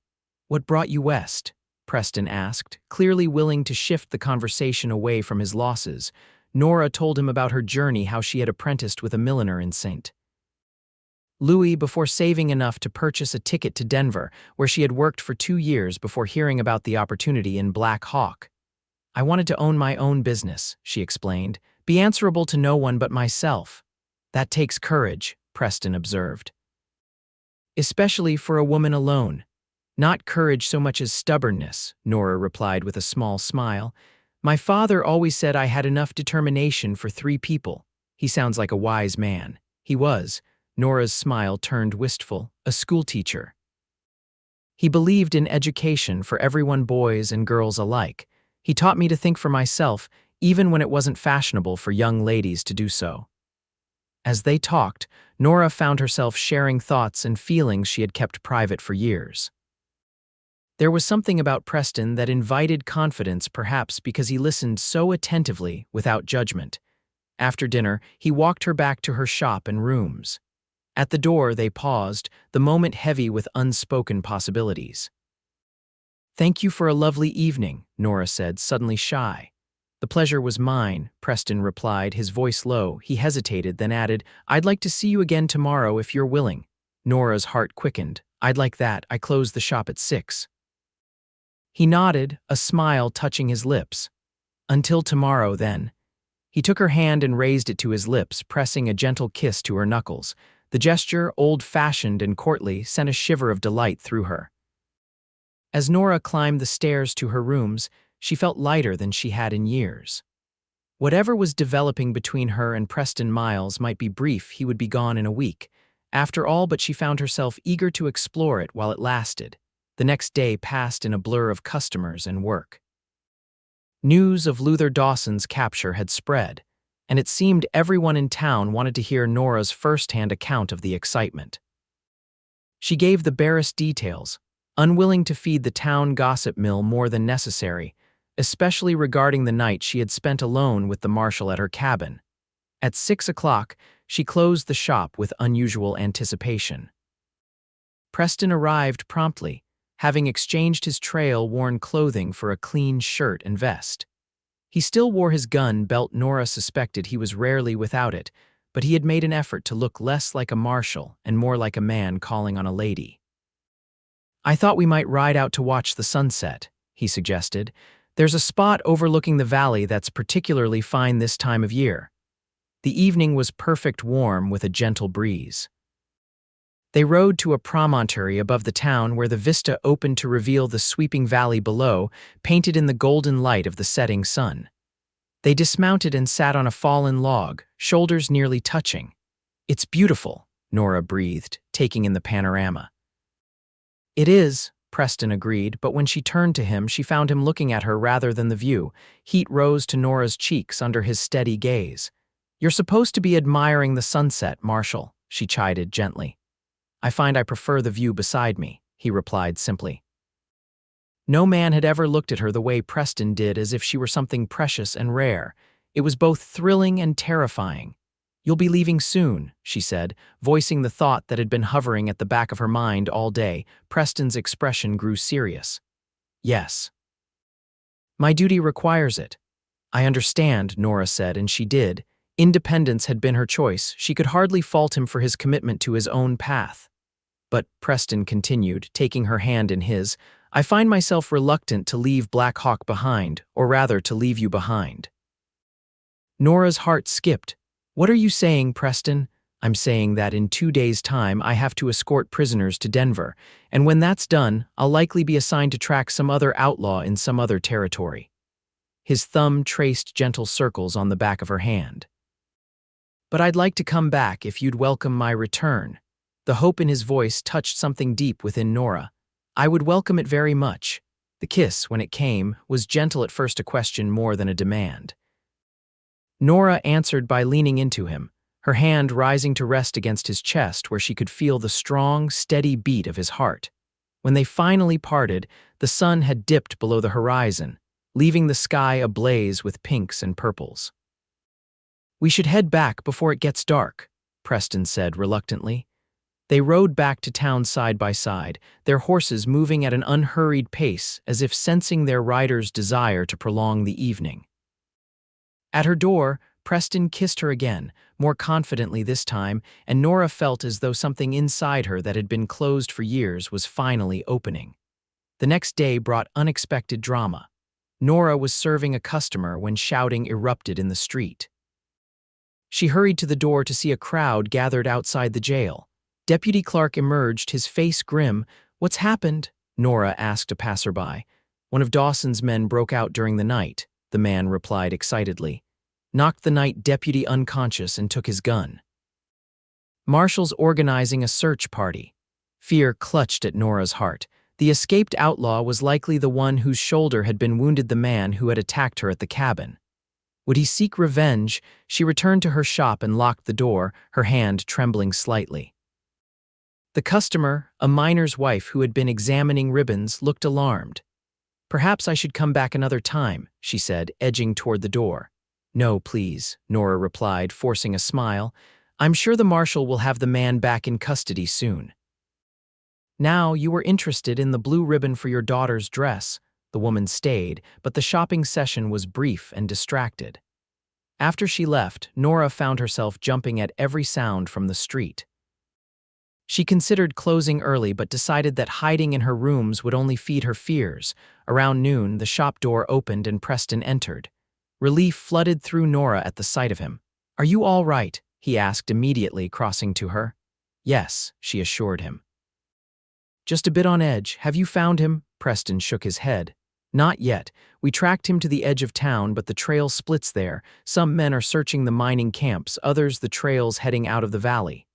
"What brought you west?" Preston asked, clearly willing to shift the conversation away from his losses. Nora told him about her journey, how she had apprenticed with a milliner in St. Louis before saving enough to purchase a ticket to Denver, where she had worked for 2 years before hearing about the opportunity in Black Hawk. "I wanted to own my own business," she explained, "be answerable to no one but myself." "That takes courage," Preston observed. "Especially for a woman alone." "Not courage so much as stubbornness," Nora replied with a small smile. "My father always said I had enough determination for 3 people. He sounds like a wise man." He was. Nora's smile turned wistful. "A schoolteacher. He believed in education for everyone, boys and girls alike. He taught me to think for myself, even when it wasn't fashionable for young ladies to do so." As they talked, Nora found herself sharing thoughts and feelings she had kept private for years. There was something about Preston that invited confidence, perhaps because he listened so attentively without judgment. After dinner, he walked her back to her shop and rooms. At the door, they paused, the moment heavy with unspoken possibilities. "Thank you for a lovely evening," Nora said, suddenly shy. "The pleasure was mine," Preston replied, his voice low. He hesitated, then added, "I'd like to see you again tomorrow if you're willing." Nora's heart quickened. "I'd like that. I close the shop at 6. He nodded, a smile touching his lips. "Until tomorrow, then." He took her hand and raised it to his lips, pressing a gentle kiss to her knuckles. The gesture, old-fashioned and courtly, sent a shiver of delight through her. As Nora climbed the stairs to her rooms, she felt lighter than she had in years. Whatever was developing between her and Preston Miles might be brief, he would be gone in a week. After all, but she found herself eager to explore it while it lasted. The next day passed in a blur of customers and work. News of Luther Dawson's capture had spread, and it seemed everyone in town wanted to hear Nora's first-hand account of the excitement. She gave the barest details, unwilling to feed the town gossip mill more than necessary, especially regarding the night she had spent alone with the Marshal at her cabin. At 6 o'clock, she closed the shop with unusual anticipation. Preston arrived promptly, having exchanged his trail-worn clothing for a clean shirt and vest. He still wore his gun belt. Nora suspected he was rarely without it, but he had made an effort to look less like a marshal and more like a man calling on a lady. "I thought we might ride out to watch the sunset," he suggested. "There's a spot overlooking the valley that's particularly fine this time of year." The evening was perfect, warm with a gentle breeze. They rode to a promontory above the town where the vista opened to reveal the sweeping valley below, painted in the golden light of the setting sun. They dismounted and sat on a fallen log, shoulders nearly touching. "It's beautiful," Nora breathed, taking in the panorama. "It is," Preston agreed, but when she turned to him, she found him looking at her rather than the view. Heat rose to Nora's cheeks under his steady gaze. "You're supposed to be admiring the sunset, Marshal," she chided gently. "I find I prefer the view beside me," he replied simply. No man had ever looked at her the way Preston did, as if she were something precious and rare. It was both thrilling and terrifying. "You'll be leaving soon," she said, voicing the thought that had been hovering at the back of her mind all day. Preston's expression grew serious. "Yes. My duty requires it." "I understand," Nora said, and she did. Independence had been her choice. She could hardly fault him for his commitment to his own path. "But," Preston continued, taking her hand in his, "I find myself reluctant to leave Black Hawk behind, or rather to leave you behind." Nora's heart skipped. "What are you saying, Preston?" "I'm saying that in 2 days' time I have to escort prisoners to Denver, and when that's done, I'll likely be assigned to track some other outlaw in some other territory." His thumb traced gentle circles on the back of her hand. "But I'd like to come back if you'd welcome my return." The hope in his voice touched something deep within Nora. "I would welcome it very much." The kiss, when it came, was gentle, at first a question more than a demand. Nora answered by leaning into him, her hand rising to rest against his chest where she could feel the strong, steady beat of his heart. When they finally parted, the sun had dipped below the horizon, leaving the sky ablaze with pinks and purples. "We should head back before it gets dark," Preston said reluctantly. They rode back to town side by side, their horses moving at an unhurried pace as if sensing their riders' desire to prolong the evening. At her door, Preston kissed her again, more confidently this time, and Nora felt as though something inside her that had been closed for years was finally opening. The next day brought unexpected drama. Nora was serving a customer when shouting erupted in the street. She hurried to the door to see a crowd gathered outside the jail. Deputy Clark emerged, his face grim. "What's happened?" Nora asked a passerby. "One of Dawson's men broke out during the night," the man replied excitedly. "Knocked the night deputy unconscious and took his gun. Marshal's organizing a search party." Fear clutched at Nora's heart. The escaped outlaw was likely the one whose shoulder had been wounded the man who had attacked her at the cabin. Would he seek revenge? She returned to her shop and locked the door, her hand trembling slightly. The customer, a miner's wife who had been examining ribbons, looked alarmed. "Perhaps I should come back another time," she said, edging toward the door. "No, please," Nora replied, forcing a smile. "I'm sure the marshal will have the man back in custody soon." "Now, you were interested in the blue ribbon for your daughter's dress." The woman stayed, but the shopping session was brief and distracted. After she left, Nora found herself jumping at every sound from the street. She considered closing early but decided that hiding in her rooms would only feed her fears. Around noon, the shop door opened and Preston entered. Relief flooded through Nora at the sight of him. "Are you all right?" he asked immediately, crossing to her. "Yes," she assured him. "Just a bit on edge. Have you found him?" Preston shook his head. "Not yet. We tracked him to the edge of town, but the trail splits there. Some men are searching the mining camps, others the trails heading out of the valley."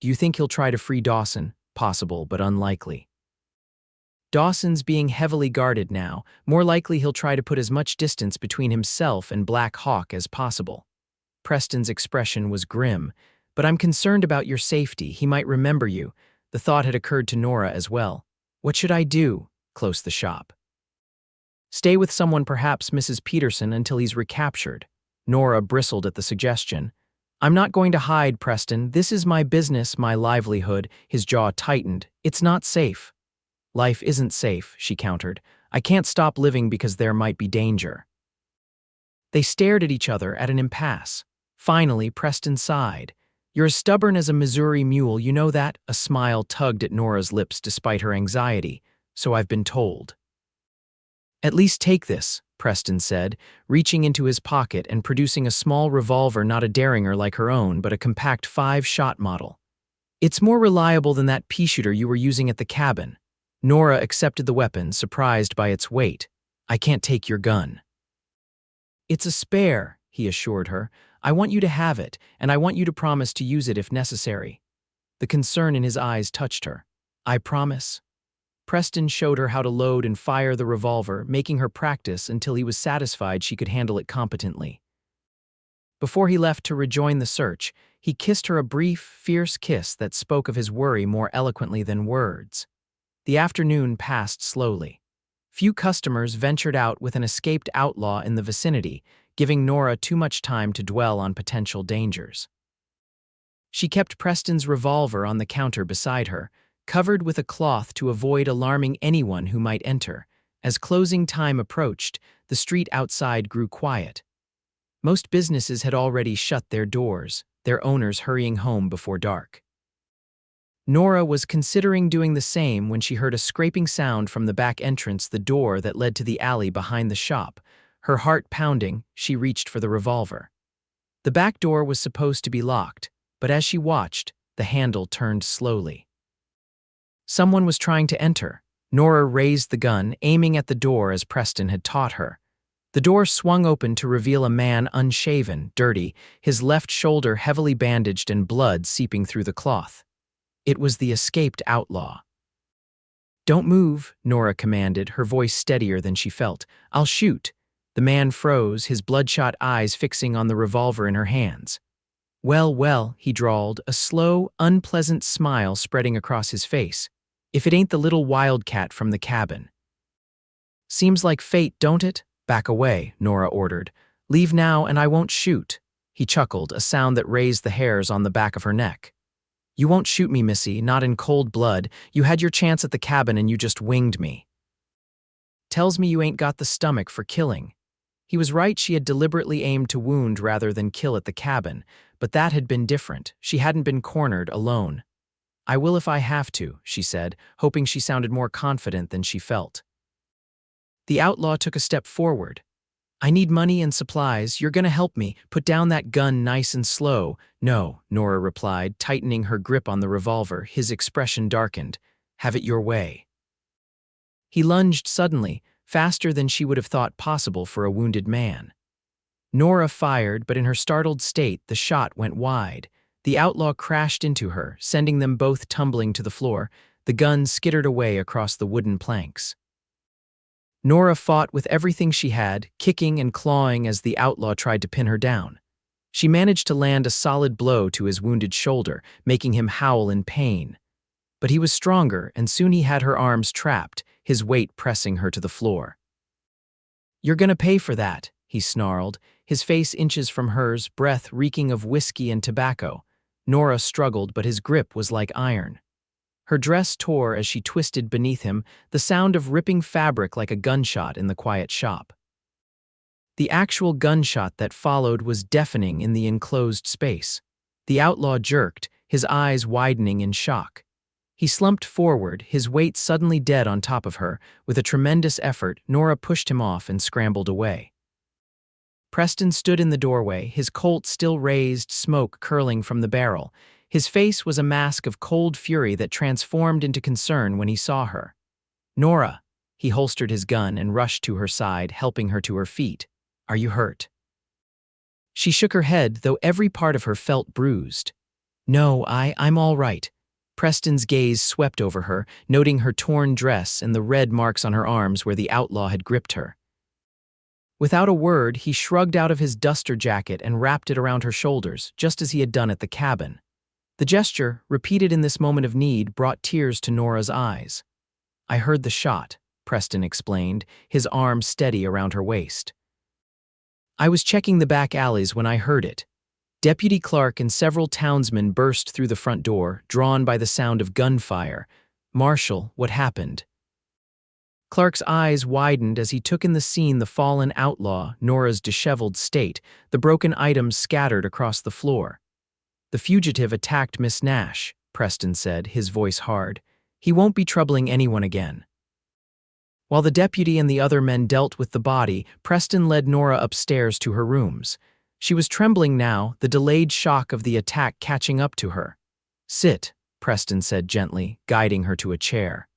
"Do you think he'll try to free Dawson?" "Possible, but unlikely. Dawson's being heavily guarded now. More likely he'll try to put as much distance between himself and Black Hawk as possible." Preston's expression was grim. "But I'm concerned about your safety. He might remember you." The thought had occurred to Nora as well. "What should I do?" "Close the shop. Stay with someone, perhaps Mrs. Peterson, until he's recaptured." Nora bristled at the suggestion. "I'm not going to hide, Preston. This is my business, my livelihood." His jaw tightened. "It's not safe." "Life isn't safe," she countered. "I can't stop living because there might be danger." They stared at each other at an impasse. Finally, Preston sighed. "You're as stubborn as a Missouri mule, you know that?" A smile tugged at Nora's lips despite her anxiety. "So I've been told." "At least take this," Preston said, reaching into his pocket and producing a small revolver, not a Derringer like her own, but a compact 5-shot model. "It's more reliable than that pea-shooter you were using at the cabin." Nora accepted the weapon, surprised by its weight. "I can't take your gun." "It's a spare," he assured her. "I want you to have it, and I want you to promise to use it if necessary." The concern in his eyes touched her. "I promise." Preston showed her how to load and fire the revolver, making her practice until he was satisfied she could handle it competently. Before he left to rejoin the search, he kissed her a brief, fierce kiss that spoke of his worry more eloquently than words. The afternoon passed slowly. Few customers ventured out with an escaped outlaw in the vicinity, giving Nora too much time to dwell on potential dangers. She kept Preston's revolver on the counter beside her, covered with a cloth to avoid alarming anyone who might enter. As closing time approached, the street outside grew quiet. Most businesses had already shut their doors, their owners hurrying home before dark. Nora was considering doing the same when she heard a scraping sound from the back entrance, the door that led to the alley behind the shop. Her heart pounding, she reached for the revolver. The back door was supposed to be locked, but as she watched, the handle turned slowly. Someone was trying to enter. Nora raised the gun, aiming at the door as Preston had taught her. The door swung open to reveal a man unshaven, dirty, his left shoulder heavily bandaged and blood seeping through the cloth. It was the escaped outlaw. "Don't move," Nora commanded, her voice steadier than she felt. "I'll shoot." The man froze, his bloodshot eyes fixing on the revolver in her hands. "Well, well," he drawled, a slow, unpleasant smile spreading across his face. "If it ain't the little wildcat from the cabin." "Seems like fate, don't it?" "Back away," Nora ordered. "Leave now and I won't shoot." He chuckled, a sound that raised the hairs on the back of her neck. "You won't shoot me, missy, not in cold blood. You had your chance at the cabin and you just winged me. Tells me you ain't got the stomach for killing." He was right, she had deliberately aimed to wound rather than kill at the cabin, but that had been different. She hadn't been cornered alone. "I will if I have to," she said, hoping she sounded more confident than she felt. The outlaw took a step forward. "I need money and supplies. You're gonna help me. Put down that gun nice and slow." "No," Nora replied, tightening her grip on the revolver. His expression darkened. "Have it your way." He lunged suddenly, faster than she would have thought possible for a wounded man. Nora fired, but in her startled state, the shot went wide. The outlaw crashed into her, sending them both tumbling to the floor. The gun skittered away across the wooden planks. Nora fought with everything she had, kicking and clawing as the outlaw tried to pin her down. She managed to land a solid blow to his wounded shoulder, making him howl in pain. But he was stronger, and soon he had her arms trapped, his weight pressing her to the floor. "You're gonna pay for that," he snarled, his face inches from hers, breath reeking of whiskey and tobacco. Nora struggled, but his grip was like iron. Her dress tore as she twisted beneath him, the sound of ripping fabric like a gunshot in the quiet shop. The actual gunshot that followed was deafening in the enclosed space. The outlaw jerked, his eyes widening in shock. He slumped forward, his weight suddenly dead on top of her. With a tremendous effort, Nora pushed him off and scrambled away. Preston stood in the doorway, his Colt still raised, smoke curling from the barrel. His face was a mask of cold fury that transformed into concern when he saw her. "Nora." He holstered his gun and rushed to her side, helping her to her feet. "Are you hurt?" She shook her head, though every part of her felt bruised. "No, I'm all right." Preston's gaze swept over her, noting her torn dress and the red marks on her arms where the outlaw had gripped her. Without a word, he shrugged out of his duster jacket and wrapped it around her shoulders, just as he had done at the cabin. The gesture, repeated in this moment of need, brought tears to Nora's eyes. "I heard the shot," Preston explained, his arm steady around her waist. "I was checking the back alleys when I heard it." Deputy Clark and several townsmen burst through the front door, drawn by the sound of gunfire. "Marshal, what happened?" Clark's eyes widened as he took in the scene: the fallen outlaw, Nora's disheveled state, the broken items scattered across the floor. "The fugitive attacked Miss Nash," Preston said, his voice hard. "He won't be troubling anyone again." While the deputy and the other men dealt with the body, Preston led Nora upstairs to her rooms. She was trembling now, the delayed shock of the attack catching up to her. "Sit," Preston said gently, guiding her to a chair.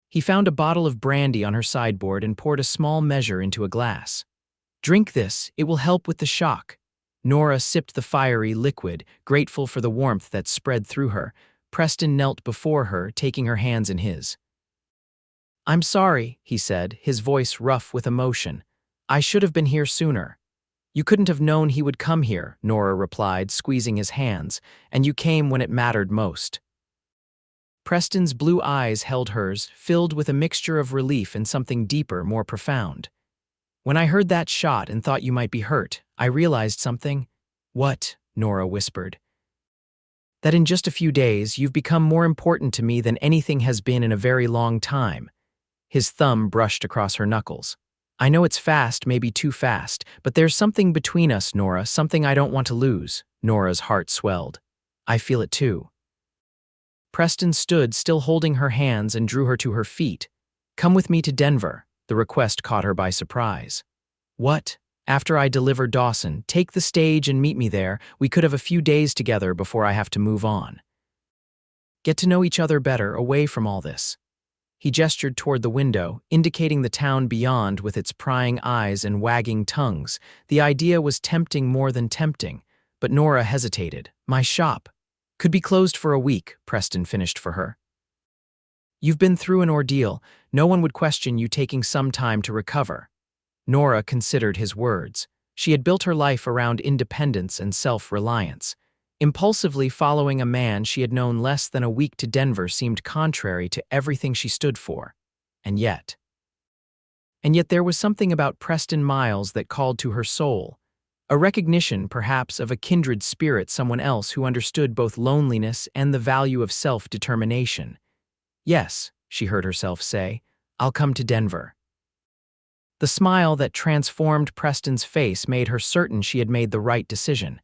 He found a bottle of brandy on her sideboard and poured a small measure into a glass. "Drink this, it will help with the shock." Nora sipped the fiery liquid, grateful for the warmth that spread through her. Preston knelt before her, taking her hands in his. "I'm sorry," he said, his voice rough with emotion. "I should have been here sooner." "You couldn't have known he would come here," Nora replied, squeezing his hands, "and you came when it mattered most." Preston's blue eyes held hers, filled with a mixture of relief and something deeper, more profound. "When I heard that shot and thought you might be hurt, I realized something." "What?" Nora whispered. "That in just a few days, you've become more important to me than anything has been in a very long time." His thumb brushed across her knuckles. "I know it's fast, maybe too fast, but there's something between us, Nora, something I don't want to lose." Nora's heart swelled. "I feel it too." Preston stood, still holding her hands, and drew her to her feet. "Come with me to Denver." The request caught her by surprise. "What?" "After I deliver Dawson, take the stage and meet me there. We could have a few days together before I have to move on. Get to know each other better, away from all this." He gestured toward the window, indicating the town beyond with its prying eyes and wagging tongues. The idea was tempting more than tempting, but Nora hesitated. "My shop could be closed for a week," Preston finished for her. "You've been through an ordeal. No one would question you taking some time to recover." Nora considered his words. She had built her life around independence and self-reliance. Impulsively following a man she had known less than a week to Denver seemed contrary to everything she stood for. And yet there was something about Preston Miles that called to her soul. A recognition, perhaps, of a kindred spirit, someone else who understood both loneliness and the value of self-determination. "Yes," she heard herself say, "I'll come to Denver." The smile that transformed Preston's face made her certain she had made the right decision.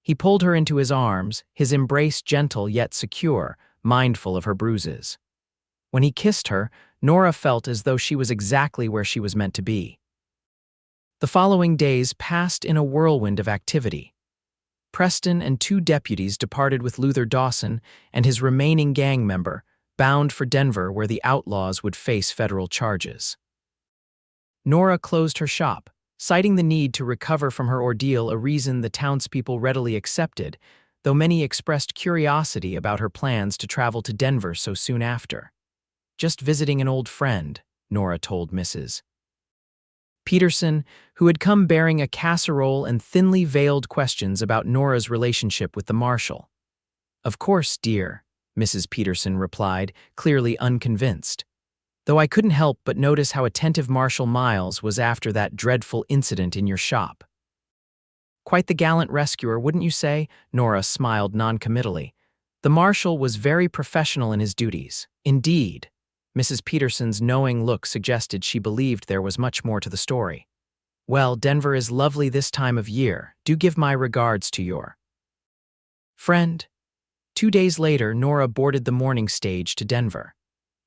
He pulled her into his arms, his embrace gentle yet secure, mindful of her bruises. When he kissed her, Nora felt as though she was exactly where she was meant to be. The following days passed in a whirlwind of activity. Preston and 2 deputies departed with Luther Dawson and his remaining gang member, bound for Denver where the outlaws would face federal charges. Nora closed her shop, citing the need to recover from her ordeal, a reason the townspeople readily accepted, though many expressed curiosity about her plans to travel to Denver so soon after. "Just visiting an old friend," Nora told Mrs. Peterson, who had come bearing a casserole and thinly veiled questions about Nora's relationship with the Marshal. "Of course, dear," Mrs. Peterson replied, clearly unconvinced. "Though I couldn't help but notice how attentive Marshal Miles was after that dreadful incident in your shop." "Quite the gallant rescuer, wouldn't you say?" Nora smiled noncommittally. "The Marshal was very professional in his duties." "Indeed." Mrs. Peterson's knowing look suggested she believed there was much more to the story. "Well, Denver is lovely this time of year. Do give my regards to your friend." 2 days later, Nora boarded the morning stage to Denver.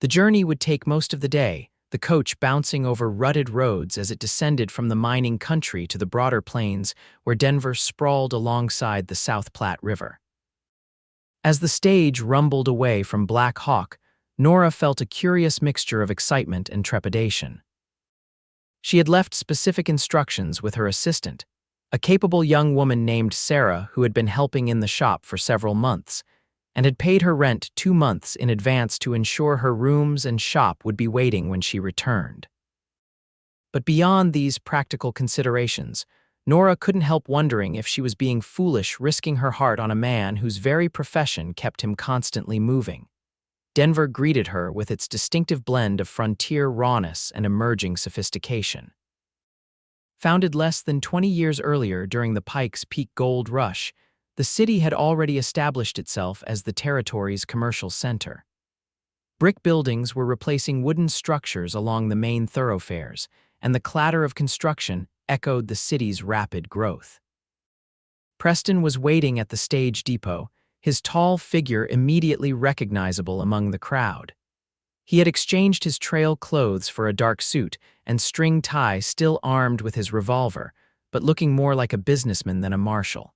The journey would take most of the day, the coach bouncing over rutted roads as it descended from the mining country to the broader plains where Denver sprawled alongside the South Platte River. As the stage rumbled away from Black Hawk, Nora felt a curious mixture of excitement and trepidation. She had left specific instructions with her assistant, a capable young woman named Sarah who had been helping in the shop for several months, and had paid her rent 2 months in advance to ensure her rooms and shop would be waiting when she returned. But beyond these practical considerations, Nora couldn't help wondering if she was being foolish risking her heart on a man whose very profession kept him constantly moving. Denver greeted her with its distinctive blend of frontier rawness and emerging sophistication. Founded less than 20 years earlier during the Pike's Peak Gold Rush, the city had already established itself as the territory's commercial center. Brick buildings were replacing wooden structures along the main thoroughfares, and the clatter of construction echoed the city's rapid growth. Preston was waiting at the stage depot, his tall figure immediately recognizable among the crowd. He had exchanged his trail clothes for a dark suit and string tie, still armed with his revolver, but looking more like a businessman than a marshal.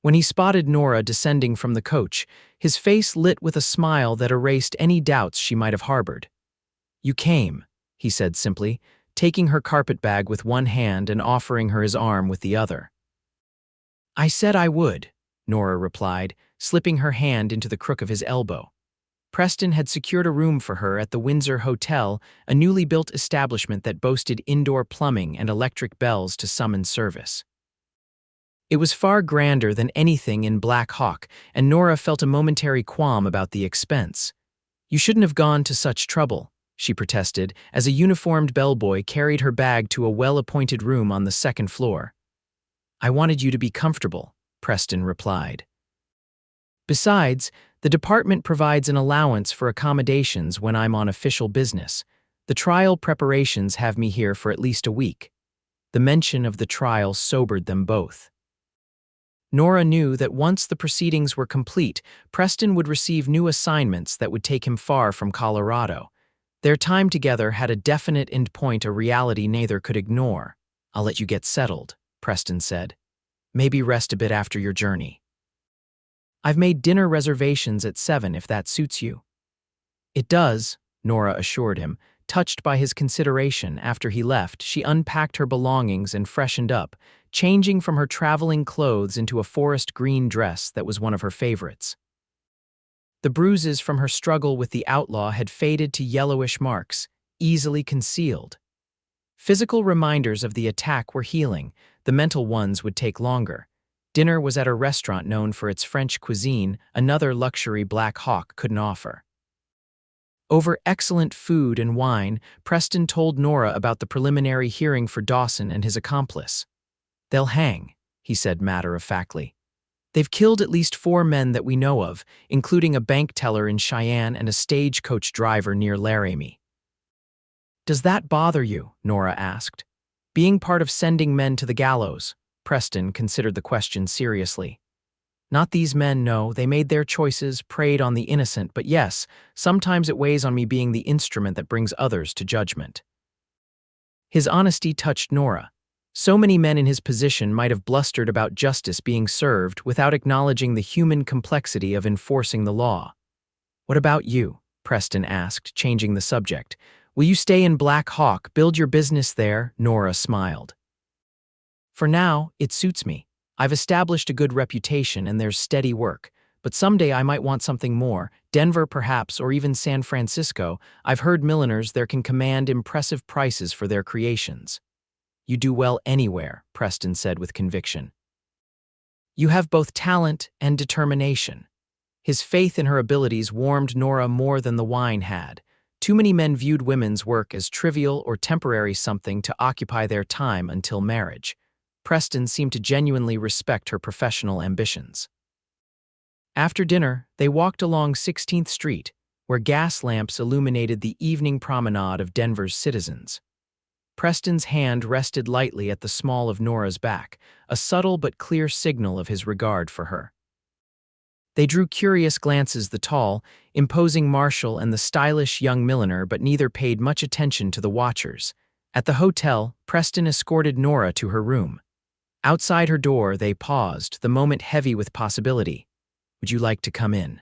When he spotted Nora descending from the coach, his face lit with a smile that erased any doubts she might have harbored. "You came," he said simply, taking her carpetbag with one hand and offering her his arm with the other. "I said I would," Nora replied, slipping her hand into the crook of his elbow. Preston had secured a room for her at the Windsor Hotel, a newly built establishment that boasted indoor plumbing and electric bells to summon service. It was far grander than anything in Black Hawk, and Nora felt a momentary qualm about the expense. "You shouldn't have gone to such trouble," she protested, as a uniformed bellboy carried her bag to a well-appointed room on the second floor. "I wanted you to be comfortable," Preston replied. "Besides, the department provides an allowance for accommodations when I'm on official business. The trial preparations have me here for at least a week." The mention of the trial sobered them both. Nora knew that once the proceedings were complete, Preston would receive new assignments that would take him far from Colorado. Their time together had a definite endpoint, a reality neither could ignore. "I'll let you get settled," Preston said. "Maybe rest a bit after your journey. I've made dinner reservations at 7 if that suits you." "It does," Nora assured him. Touched by his consideration after he left, she unpacked her belongings and freshened up, changing from her traveling clothes into a forest green dress that was one of her favorites. The bruises from her struggle with the outlaw had faded to yellowish marks, easily concealed. Physical reminders of the attack were healing, the mental ones would take longer. Dinner was at a restaurant known for its French cuisine, another luxury Black Hawk couldn't offer. Over excellent food and wine, Preston told Nora about the preliminary hearing for Dawson and his accomplice. "They'll hang," he said matter-of-factly. "They've killed at least 4 men that we know of, including a bank teller in Cheyenne and a stagecoach driver near Laramie." "Does that bother you?" Nora asked. "Being part of sending men to the gallows?" Preston considered the question seriously. "Not these men, no. They made their choices, preyed on the innocent, but yes, sometimes it weighs on me being the instrument that brings others to judgment." His honesty touched Nora. So many men in his position might have blustered about justice being served without acknowledging the human complexity of enforcing the law. "What about you?" Preston asked, changing the subject. "Will you stay in Black Hawk, build your business there?" Nora smiled. "For now, it suits me. I've established a good reputation and there's steady work, but someday I might want something more, Denver perhaps, or even San Francisco. I've heard milliners there can command impressive prices for their creations." "You do well anywhere," Preston said with conviction. "You have both talent and determination." His faith in her abilities warmed Nora more than the wine had. Too many men viewed women's work as trivial or temporary, something to occupy their time until marriage. Preston seemed to genuinely respect her professional ambitions. After dinner, they walked along 16th Street, where gas lamps illuminated the evening promenade of Denver's citizens. Preston's hand rested lightly at the small of Nora's back, a subtle but clear signal of his regard for her. They drew curious glances, the tall, imposing Marshal and the stylish young milliner, but neither paid much attention to the watchers. At the hotel, Preston escorted Nora to her room. Outside her door, they paused, the moment heavy with possibility. "Would you like to come in?"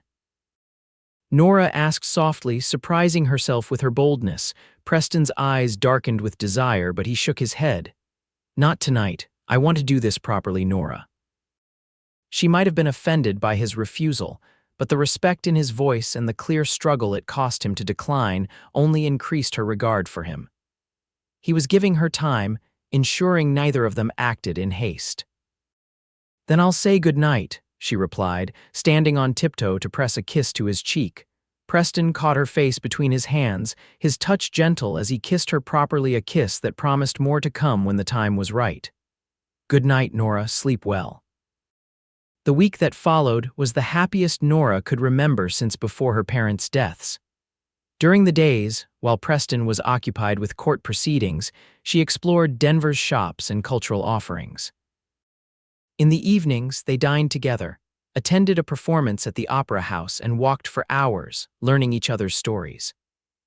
Nora asked softly, surprising herself with her boldness. Preston's eyes darkened with desire, but he shook his head. "Not tonight. I want to do this properly, Nora." She might have been offended by his refusal, but the respect in his voice and the clear struggle it cost him to decline only increased her regard for him. He was giving her time, ensuring neither of them acted in haste. "Then I'll say good night," she replied, standing on tiptoe to press a kiss to his cheek. Preston caught her face between his hands, his touch gentle as he kissed her properly, a kiss that promised more to come when the time was right. "Good night, Nora, sleep well." The week that followed was the happiest Nora could remember since before her parents' deaths. During the days, while Preston was occupied with court proceedings, she explored Denver's shops and cultural offerings. In the evenings, they dined together, attended a performance at the Opera House, and walked for hours, learning each other's stories.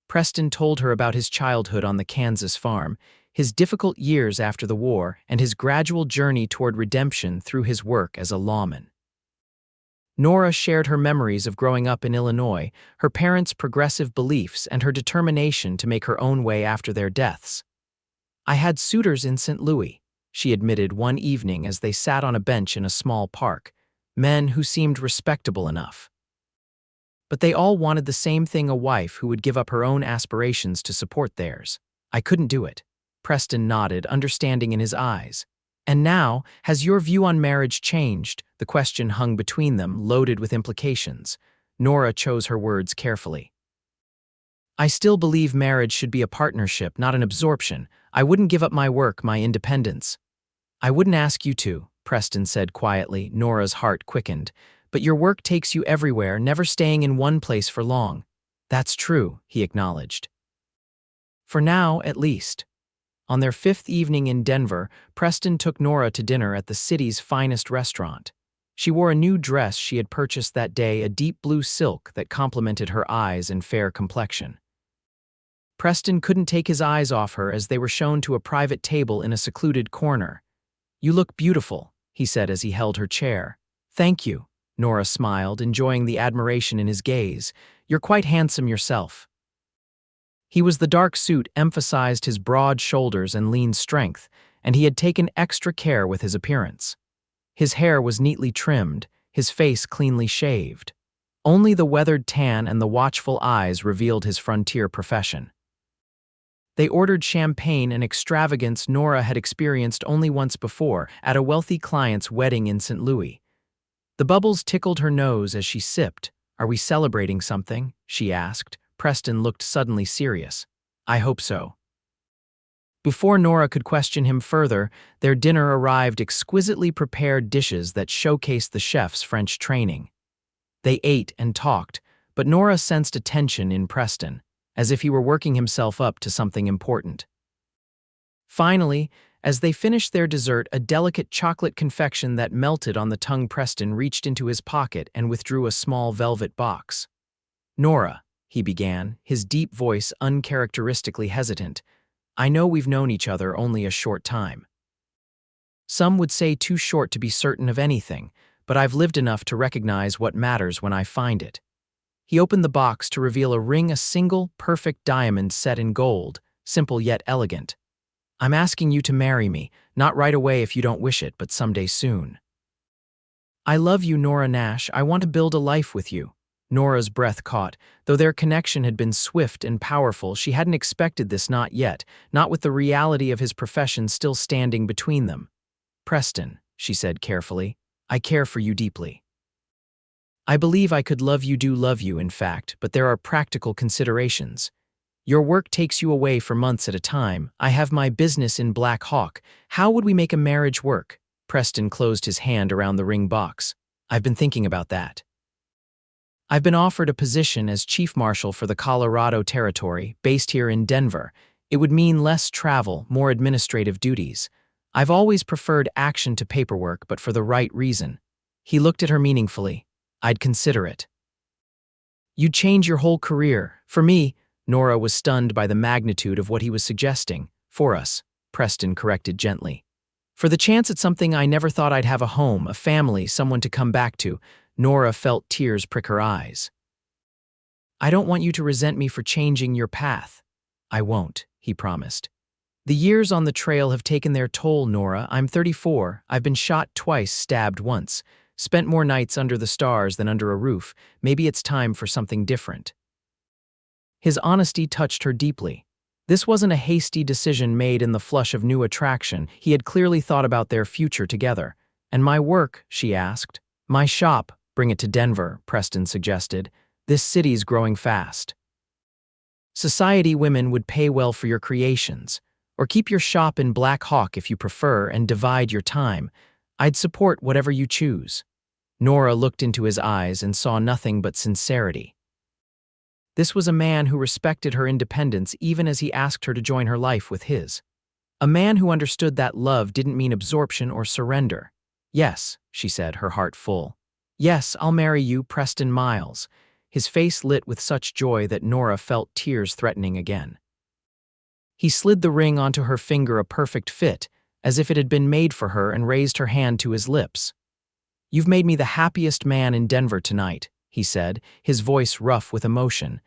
Preston told her about his childhood on the Kansas farm, his difficult years after the war, and his gradual journey toward redemption through his work as a lawman. Nora shared her memories of growing up in Illinois, her parents' progressive beliefs, and her determination to make her own way after their deaths. "I had suitors in St. Louis," she admitted one evening as they sat on a bench in a small park, men who seemed respectable enough. But they all wanted the same thing, a wife who would give up her own aspirations to support theirs. "I couldn't do it." Preston nodded, understanding in his eyes. "And now, has your view on marriage changed?" The question hung between them, loaded with implications. Nora chose her words carefully. "I still believe marriage should be a partnership, not an absorption. I wouldn't give up my work, my independence." "I wouldn't ask you to," Preston said quietly. Nora's heart quickened. "But your work takes you everywhere, never staying in one place for long." "That's true," he acknowledged. "For now, at least." On their fifth evening in Denver, Preston took Nora to dinner at the city's finest restaurant. She wore a new dress she had purchased that day, a deep blue silk that complemented her eyes and fair complexion. Preston couldn't take his eyes off her as they were shown to a private table in a secluded corner. "You look beautiful," he said as he held her chair. "Thank you," Nora smiled, enjoying the admiration in his gaze. "You're quite handsome yourself." The dark suit emphasized his broad shoulders and lean strength, and he had taken extra care with his appearance. His hair was neatly trimmed, his face cleanly shaved. Only the weathered tan and the watchful eyes revealed his frontier profession. They ordered champagne, an extravagance Nora had experienced only once before, at a wealthy client's wedding in St. Louis. The bubbles tickled her nose as she sipped. "Are we celebrating something?" she asked. Preston looked suddenly serious. "I hope so." Before Nora could question him further, their dinner arrived, exquisitely prepared dishes that showcased the chef's French training. They ate and talked, but Nora sensed a tension in Preston, as if he were working himself up to something important. Finally, as they finished their dessert, a delicate chocolate confection that melted on the tongue, Preston reached into his pocket and withdrew a small velvet box. "Nora," he began, his deep voice uncharacteristically hesitant, "I know we've known each other only a short time. Some would say too short to be certain of anything, but I've lived enough to recognize what matters when I find it." He opened the box to reveal a ring, a single, perfect diamond set in gold, simple yet elegant. "I'm asking you to marry me, not right away if you don't wish it, but someday soon." "I love you, Nora Nash. I want to build a life with you." Nora's breath caught. Though their connection had been swift and powerful, she hadn't expected this, not yet, not with the reality of his profession still standing between them. "Preston," she said carefully, "I care for you deeply. I believe I could love you, in fact, but there are practical considerations. Your work takes you away for months at a time. I have my business in Black Hawk. How would we make a marriage work?" Preston closed his hand around the ring box. "I've been thinking about that. I've been offered a position as Chief Marshal for the Colorado Territory, based here in Denver. It would mean less travel, more administrative duties. I've always preferred action to paperwork, but for the right reason." He looked at her meaningfully. I'd consider it. You'd change your whole career. For me, Nora was stunned by the magnitude of what he was suggesting. For us, Preston corrected gently. For the chance at something I never thought I'd have, a home, a family, someone to come back to. Nora felt tears prick her eyes. I don't want you to resent me for changing your path. I won't, he promised. The years on the trail have taken their toll, Nora. I'm 34. I've been shot twice, stabbed once. Spent more nights under the stars than under a roof. Maybe it's time for something different. His honesty touched her deeply. This wasn't a hasty decision made in the flush of new attraction. He had clearly thought about their future together. And my work, she asked. My shop. Bring it to Denver, Preston suggested. This city's growing fast. Society women would pay well for your creations. Or keep your shop in Black Hawk if you prefer and divide your time. I'd support whatever you choose. Nora looked into his eyes and saw nothing but sincerity. This was a man who respected her independence even as he asked her to join her life with his. A man who understood that love didn't mean absorption or surrender. Yes, she said, her heart full. Yes, I'll marry you, Preston Miles. His face lit with such joy that Nora felt tears threatening again. He slid the ring onto her finger, a perfect fit, as if it had been made for her, and raised her hand to his lips. You've made me the happiest man in Denver tonight, he said, his voice rough with emotion.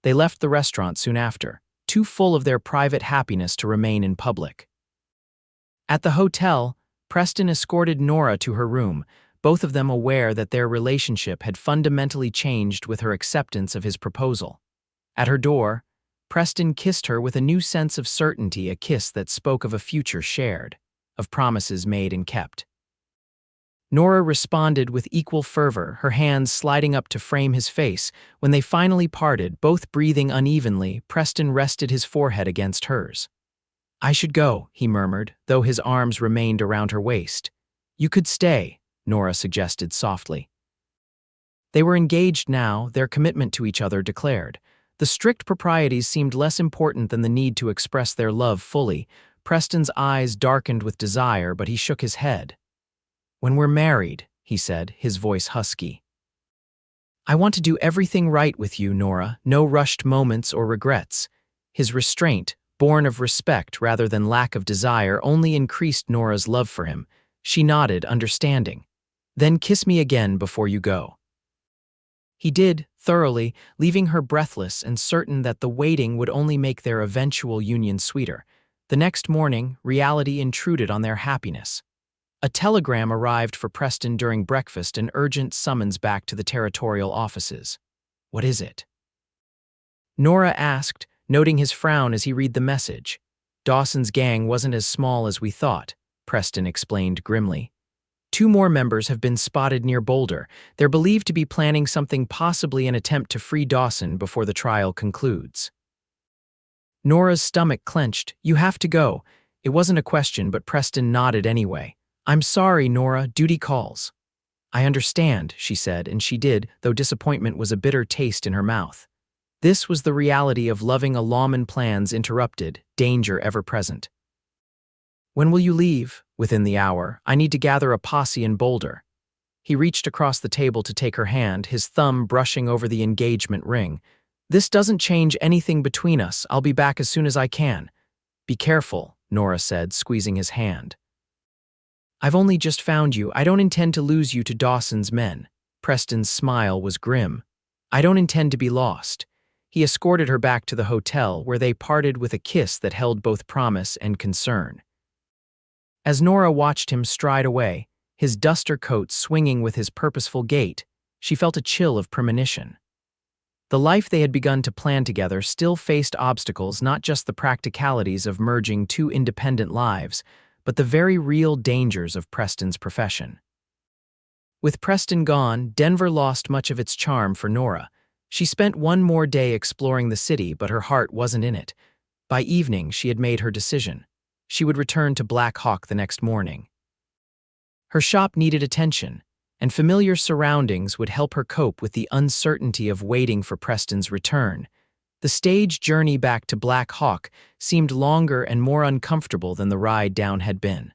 They left the restaurant soon after, too full of their private happiness to remain in public. At the hotel, Preston escorted Nora to her room, both of them aware that their relationship had fundamentally changed with her acceptance of his proposal. At her door, Preston kissed her with a new sense of certainty, a kiss that spoke of a future shared, of promises made and kept. Nora responded with equal fervor, her hands sliding up to frame his face. When they finally parted, both breathing unevenly, Preston rested his forehead against hers. I should go, he murmured, though his arms remained around her waist. You could stay, Nora suggested softly. They were engaged now, their commitment to each other declared. The strict proprieties seemed less important than the need to express their love fully. Preston's eyes darkened with desire, but he shook his head. When we're married, he said, his voice husky. I want to do everything right with you, Nora, no rushed moments or regrets. His restraint, born of respect rather than lack of desire, only increased Nora's love for him. She nodded, understanding. Then kiss me again before you go. He did, thoroughly, leaving her breathless and certain that the waiting would only make their eventual union sweeter. The next morning, reality intruded on their happiness. A telegram arrived for Preston during breakfast, an urgent summons back to the territorial offices. What is it? Nora asked, noting his frown as he read the message. Dawson's gang wasn't as small as we thought, Preston explained grimly. 2 more members have been spotted near Boulder. They're believed to be planning something, possibly an attempt to free Dawson before the trial concludes. Nora's stomach clenched. You have to go. It wasn't a question, but Preston nodded anyway. I'm sorry, Nora, duty calls. I understand, she said, and she did, though disappointment was a bitter taste in her mouth. This was the reality of loving a lawman, plans interrupted, danger ever present. When will you leave? Within the hour. I need to gather a posse in Boulder. He reached across the table to take her hand, his thumb brushing over the engagement ring. This doesn't change anything between us. I'll be back as soon as I can. Be careful, Nora said, squeezing his hand. I've only just found you. I don't intend to lose you to Dawson's men. Preston's smile was grim. I don't intend to be lost. He escorted her back to the hotel, where they parted with a kiss that held both promise and concern. As Nora watched him stride away, his duster coat swinging with his purposeful gait, she felt a chill of premonition. The life they had begun to plan together still faced obstacles, not just the practicalities of merging 2 independent lives, but the very real dangers of Preston's profession. With Preston gone, Denver lost much of its charm for Nora. She spent one more day exploring the city, but her heart wasn't in it. By evening, she had made her decision. She would return to Black Hawk the next morning. Her shop needed attention, and familiar surroundings would help her cope with the uncertainty of waiting for Preston's return. The stage journey back to Black Hawk seemed longer and more uncomfortable than the ride down had been.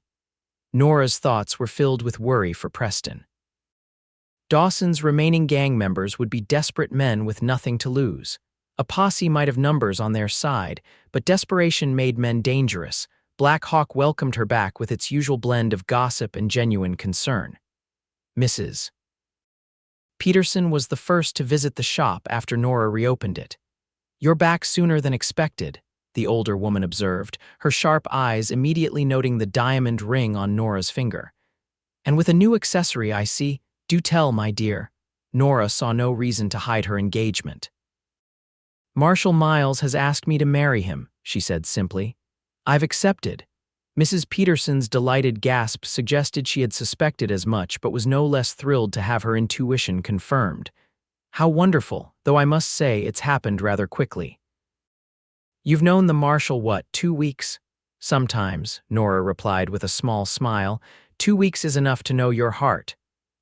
Nora's thoughts were filled with worry for Preston. Dawson's remaining gang members would be desperate men with nothing to lose. A posse might have numbers on their side, but desperation made men dangerous. Black Hawk welcomed her back with its usual blend of gossip and genuine concern. Mrs. Peterson was the first to visit the shop after Nora reopened it. "You're back sooner than expected," the older woman observed, her sharp eyes immediately noting the diamond ring on Nora's finger. "And with a new accessory, I see. Do tell, my dear." Nora saw no reason to hide her engagement. "Marshal Miles has asked me to marry him," she said simply. "I've accepted." Mrs. Peterson's delighted gasp suggested she had suspected as much but was no less thrilled to have her intuition confirmed. "How wonderful, though I must say it's happened rather quickly." "You've known the Marshal, what, 2 weeks?" "Sometimes," Nora replied with a small smile. 2 weeks is enough to know your heart."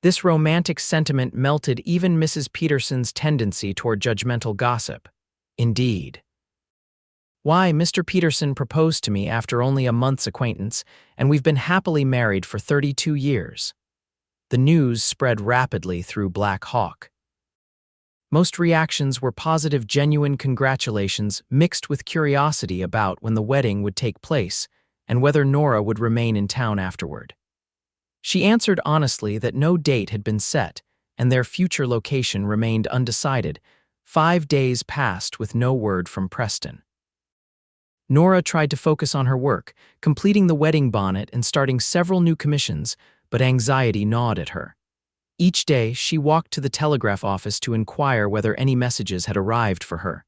This romantic sentiment melted even Mrs. Peterson's tendency toward judgmental gossip. "Indeed." "Why, Mr. Peterson proposed to me after only a month's acquaintance, and we've been happily married for 32 years. The news spread rapidly through Black Hawk. Most reactions were positive, genuine congratulations mixed with curiosity about when the wedding would take place and whether Nora would remain in town afterward. She answered honestly that no date had been set and their future location remained undecided. 5 days passed with no word from Preston. Nora tried to focus on her work, completing the wedding bonnet and starting several new commissions, but anxiety gnawed at her. Each day, she walked to the telegraph office to inquire whether any messages had arrived for her.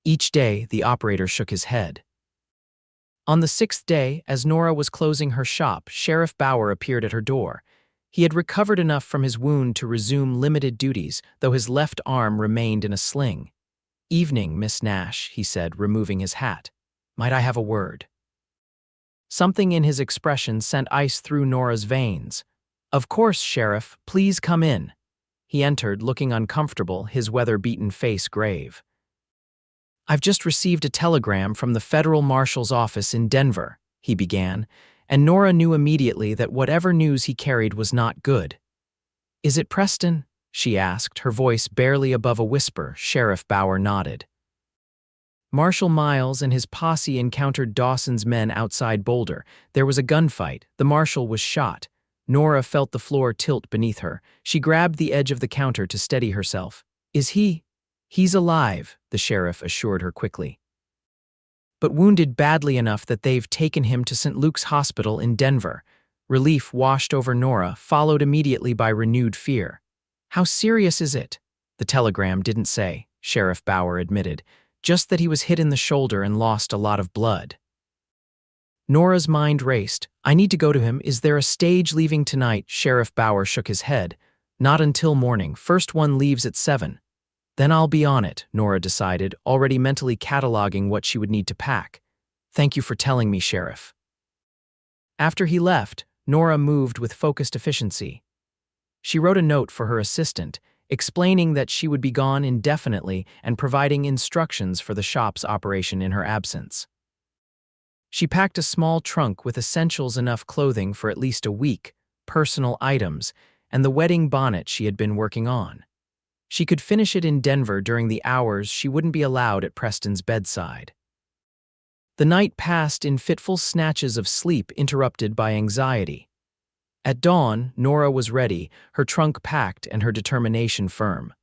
Each day, the operator shook his head. On the 6th day, as Nora was closing her shop, Sheriff Bauer appeared at her door. He had recovered enough from his wound to resume limited duties, though his left arm remained in a sling. "Evening, Miss Nash," he said, removing his hat. "Might I have a word?" Something in his expression sent ice through Nora's veins. "Of course, Sheriff, please come in." He entered, looking uncomfortable, his weather-beaten face grave. "I've just received a telegram from the federal marshal's office in Denver," he began, and Nora knew immediately that whatever news he carried was not good. "Is it Preston?" she asked, her voice barely above a whisper. Sheriff Bauer nodded. "Marshal Miles and his posse encountered Dawson's men outside Boulder. There was a gunfight. The marshal was shot." Nora felt the floor tilt beneath her. She grabbed the edge of the counter to steady herself. "Is he?" "He's alive," the sheriff assured her quickly. "But wounded badly enough that they've taken him to St. Luke's Hospital in Denver." Relief washed over Nora, followed immediately by renewed fear. "How serious is it?" "The telegram didn't say," Sheriff Bauer admitted. "Just that he was hit in the shoulder and lost a lot of blood." Nora's mind raced. "I need to go to him. Is there a stage leaving tonight?" Sheriff Bauer shook his head. "Not until morning. First one leaves at 7. "Then I'll be on it," Nora decided, already mentally cataloging what she would need to pack. "Thank you for telling me, Sheriff." After he left, Nora moved with focused efficiency. She wrote a note for her assistant, explaining that she would be gone indefinitely and providing instructions for the shop's operation in her absence. She packed a small trunk with essentials, enough clothing for at least a week, personal items, and the wedding bonnet she had been working on. She could finish it in Denver during the hours she wouldn't be allowed at Preston's bedside. The night passed in fitful snatches of sleep interrupted by anxiety. At dawn, Nora was ready, her trunk packed and her determination firm.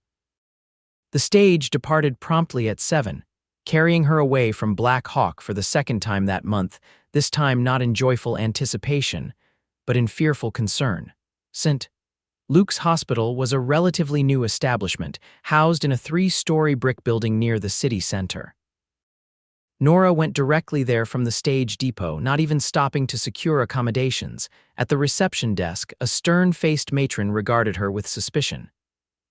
The stage departed promptly at 7, carrying her away from Black Hawk for the second time that month, this time not in joyful anticipation, but in fearful concern. St. Luke's Hospital was a relatively new establishment, housed in a 3-story brick building near the city center. Nora went directly there from the stage depot, not even stopping to secure accommodations. At the reception desk, a stern-faced matron regarded her with suspicion.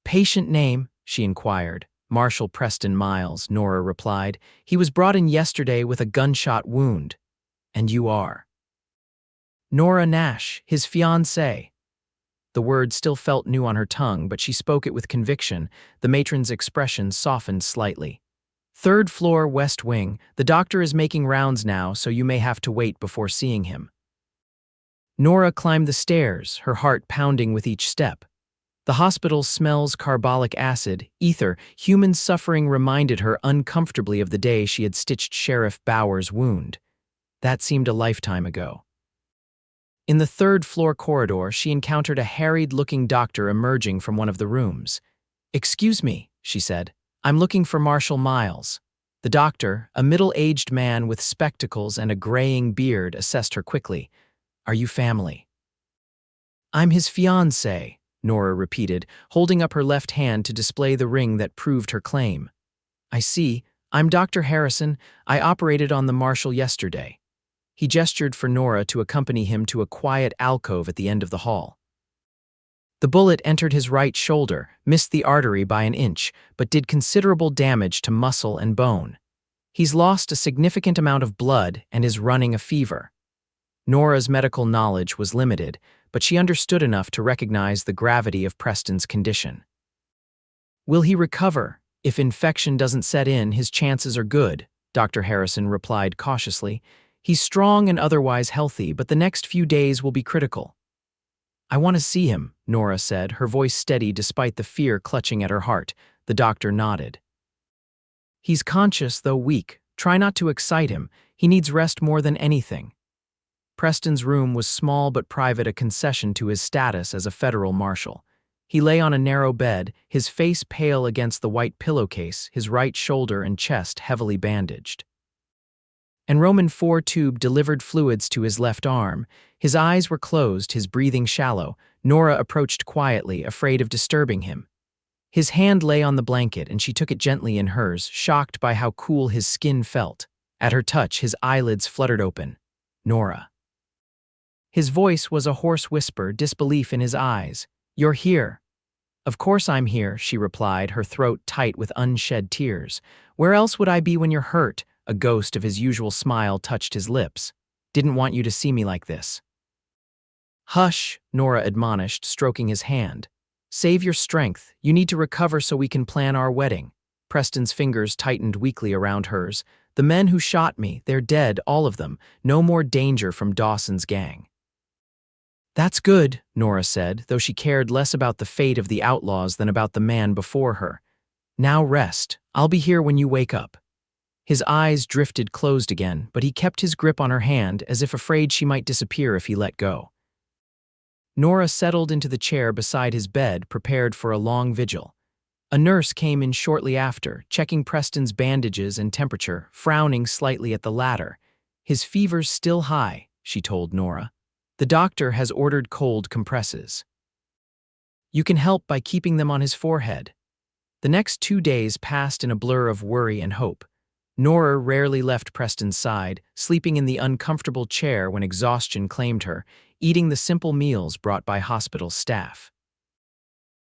"Patient name?" she inquired. "Marshal Preston Miles," Nora replied. "He was brought in yesterday with a gunshot wound." "And you are?" "Nora Nash, his fiancée." The word still felt new on her tongue, but she spoke it with conviction. The matron's expression softened slightly. "3rd floor, West Wing. The doctor is making rounds now, so you may have to wait before seeing him." Nora climbed the stairs, her heart pounding with each step. The hospital smells carbolic acid, ether, human suffering reminded her uncomfortably of the day she had stitched Sheriff Bauer's wound. That seemed a lifetime ago. In the third-floor corridor, she encountered a harried-looking doctor emerging from one of the rooms. "Excuse me," she said. "I'm looking for Marshal Miles." The doctor, a middle-aged man with spectacles and a graying beard, assessed her quickly. "Are you family?" "I'm his fiancée," Nora repeated, holding up her left hand to display the ring that proved her claim. "I see. I'm Dr. Harrison. I operated on the Marshal yesterday." He gestured for Nora to accompany him to a quiet alcove at the end of the hall. The bullet entered his right shoulder, missed the artery by an inch, but did considerable damage to muscle and bone. "He's lost a significant amount of blood and is running a fever." Nora's medical knowledge was limited, but she understood enough to recognize the gravity of Preston's condition. "Will he recover? If infection doesn't set in, his chances are good," Dr. Harrison replied cautiously. "He's strong and otherwise healthy, but the next few days will be critical." "I want to see him," Nora said, her voice steady despite the fear clutching at her heart. The doctor nodded. "He's conscious, though weak. Try not to excite him. He needs rest more than anything." Preston's room was small but private, a concession to his status as a federal marshal. He lay on a narrow bed, his face pale against the white pillowcase, his right shoulder and chest heavily bandaged. And Roman IV tube delivered fluids to his left arm. His eyes were closed, his breathing shallow. Nora approached quietly, afraid of disturbing him. His hand lay on the blanket, and she took it gently in hers, shocked by how cool his skin felt. At her touch, his eyelids fluttered open. "Nora." His voice was a hoarse whisper, disbelief in his eyes. "You're here." "Of course I'm here," she replied, her throat tight with unshed tears. "Where else would I be when you're hurt?" A ghost of his usual smile touched his lips. "Didn't want you to see me like this." "Hush," Nora admonished, stroking his hand. "Save your strength. You need to recover so we can plan our wedding." Preston's fingers tightened weakly around hers. "The men who shot me, they're dead, all of them. No more danger from Dawson's gang." "That's good," Nora said, though she cared less about the fate of the outlaws than about the man before her. "Now rest. I'll be here when you wake up." His eyes drifted closed again, but he kept his grip on her hand as if afraid she might disappear if he let go. Nora settled into the chair beside his bed, prepared for a long vigil. A nurse came in shortly after, checking Preston's bandages and temperature, frowning slightly at the latter. "His fever's still high," she told Nora. "The doctor has ordered cold compresses. You can help by keeping them on his forehead." The next 2 days passed in a blur of worry and hope. Nora rarely left Preston's side, sleeping in the uncomfortable chair when exhaustion claimed her, eating the simple meals brought by hospital staff.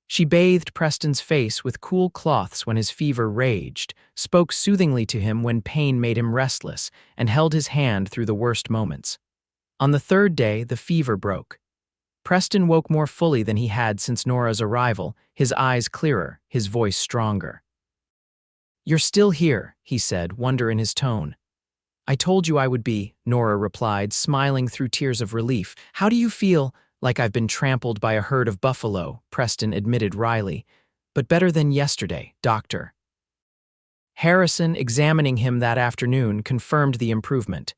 She bathed Preston's face with cool cloths when his fever raged, spoke soothingly to him when pain made him restless, and held his hand through the worst moments. On the 3rd day, the fever broke. Preston woke more fully than he had since Nora's arrival, his eyes clearer, his voice stronger. "You're still here," he said, wonder in his tone. "I told you I would be," Nora replied, smiling through tears of relief. "How do you feel?" "Like I've been trampled by a herd of buffalo," Preston admitted wryly. "But better than yesterday, doctor." Harrison, examining him that afternoon, confirmed the improvement.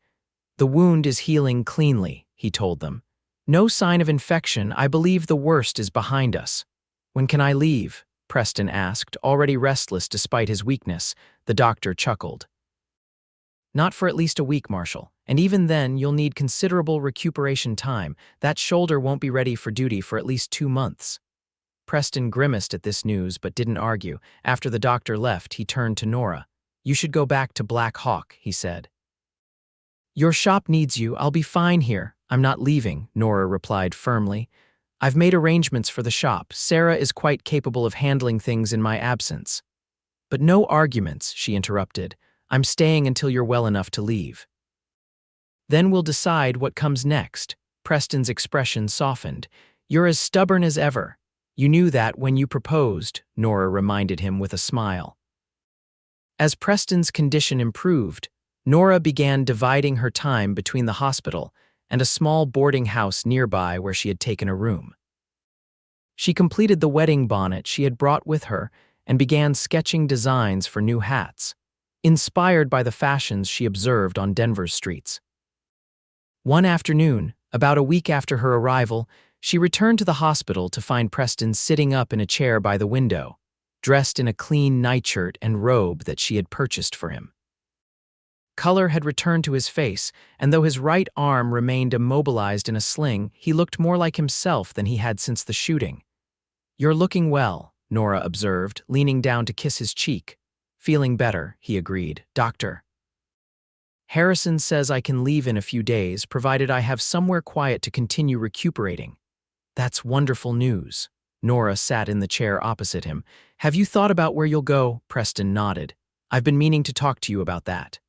"The wound is healing cleanly," he told them. "No sign of infection. I believe the worst is behind us." "When can I leave?" Preston asked, already restless despite his weakness. The doctor chuckled. "Not for at least a week, Marshal, and even then you'll need considerable recuperation time. That shoulder won't be ready for duty for at least 2 months." Preston grimaced at this news but didn't argue. After the doctor left, he turned to Nora. "You should go back to Black Hawk," he said. "Your shop needs you. I'll be fine here." "I'm not leaving," Nora replied firmly. "I've made arrangements for the shop. Sarah is quite capable of handling things in my absence." "But no arguments," she interrupted. "I'm staying until you're well enough to leave. Then we'll decide what comes next." Preston's expression softened. "You're as stubborn as ever." "You knew that when you proposed," Nora reminded him with a smile. As Preston's condition improved, Nora began dividing her time between the hospital and a small boarding house nearby where she had taken a room. She completed the wedding bonnet she had brought with her and began sketching designs for new hats, inspired by the fashions she observed on Denver's streets. One afternoon, about a week after her arrival, she returned to the hospital to find Preston sitting up in a chair by the window, dressed in a clean nightshirt and robe that she had purchased for him. Color had returned to his face, and though his right arm remained immobilized in a sling, he looked more like himself than he had since the shooting. "You're looking well," Nora observed, leaning down to kiss his cheek. "Feeling better," he agreed. "Doctor Harrison says I can leave in a few days, provided I have somewhere quiet to continue recuperating." "That's wonderful news." Nora sat in the chair opposite him. "Have you thought about where you'll go?" Preston nodded. "I've been meaning to talk to you about that.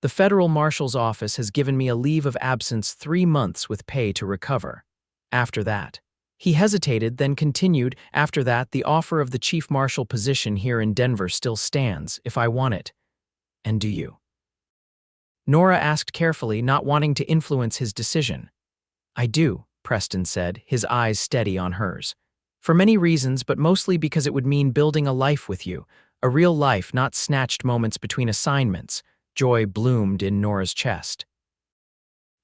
The federal marshal's office has given me a leave of absence 3 months with pay to recover. After that." He hesitated, then continued, "After that, the offer of the chief marshal position here in Denver still stands, if I want it. And do you?" Nora asked carefully, not wanting to influence his decision. "I do," Preston said, his eyes steady on hers. "For many reasons, but mostly because it would mean building a life with you, a real life, not snatched moments between assignments." Joy bloomed in Nora's chest.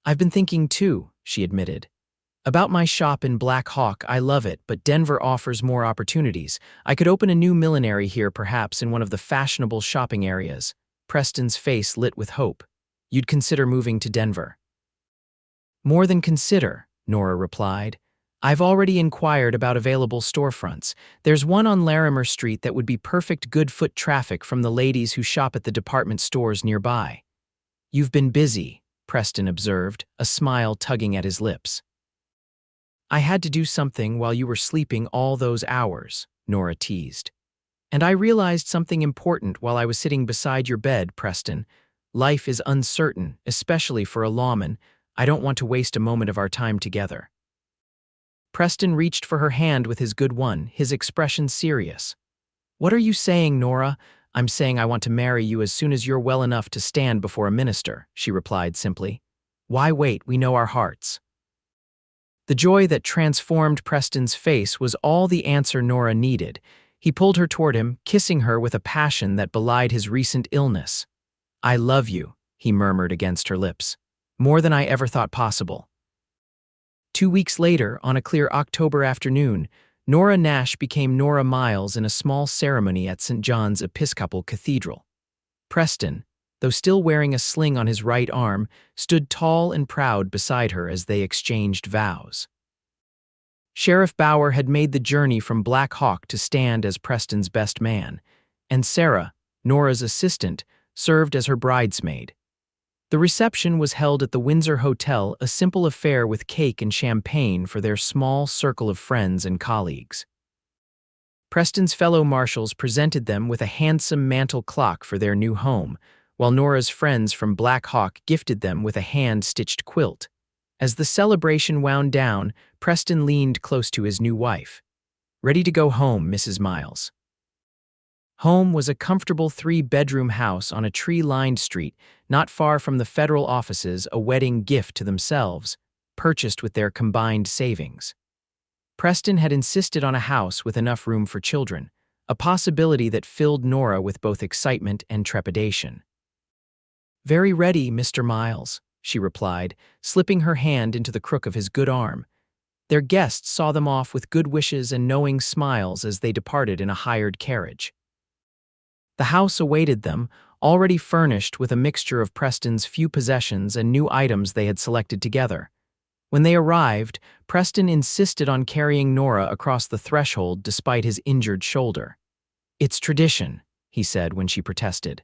"I've been thinking too," she admitted. "About my shop in Black Hawk. I love it, but Denver offers more opportunities. I could open a new millinery here, perhaps in one of the fashionable shopping areas." Preston's face lit with hope. "You'd consider moving to Denver?" "More than consider," Nora replied. "I've already inquired about available storefronts. There's one on Larimer Street that would be perfect, good foot traffic from the ladies who shop at the department stores nearby." "You've been busy," Preston observed, a smile tugging at his lips. "I had to do something while you were sleeping all those hours," Nora teased. "And I realized something important while I was sitting beside your bed, Preston. Life is uncertain, especially for a lawman. I don't want to waste a moment of our time together." Preston reached for her hand with his good one, his expression serious. "What are you saying, Nora?" "I'm saying I want to marry you as soon as you're well enough to stand before a minister," she replied simply. "Why wait? We know our hearts." The joy that transformed Preston's face was all the answer Nora needed. He pulled her toward him, kissing her with a passion that belied his recent illness. "I love you," he murmured against her lips. "More than I ever thought possible." 2 weeks later, on a clear October afternoon, Nora Nash became Nora Miles in a small ceremony at St. John's Episcopal Cathedral. Preston, though still wearing a sling on his right arm, stood tall and proud beside her as they exchanged vows. Sheriff Bauer had made the journey from Black Hawk to stand as Preston's best man, and Sarah, Nora's assistant, served as her bridesmaid. The reception was held at the Windsor Hotel, a simple affair with cake and champagne for their small circle of friends and colleagues. Preston's fellow marshals presented them with a handsome mantel clock for their new home, while Nora's friends from Black Hawk gifted them with a hand-stitched quilt. As the celebration wound down, Preston leaned close to his new wife. "Ready to go home, Mrs. Miles." Home was a comfortable 3-bedroom house on a tree-lined street, not far from the federal offices, a wedding gift to themselves, purchased with their combined savings. Preston had insisted on a house with enough room for children, a possibility that filled Nora with both excitement and trepidation. "Very ready, Mr. Miles," she replied, slipping her hand into the crook of his good arm. Their guests saw them off with good wishes and knowing smiles as they departed in a hired carriage. The house awaited them, already furnished with a mixture of Preston's few possessions and new items they had selected together. When they arrived, Preston insisted on carrying Nora across the threshold despite his injured shoulder. "It's tradition," he said when she protested.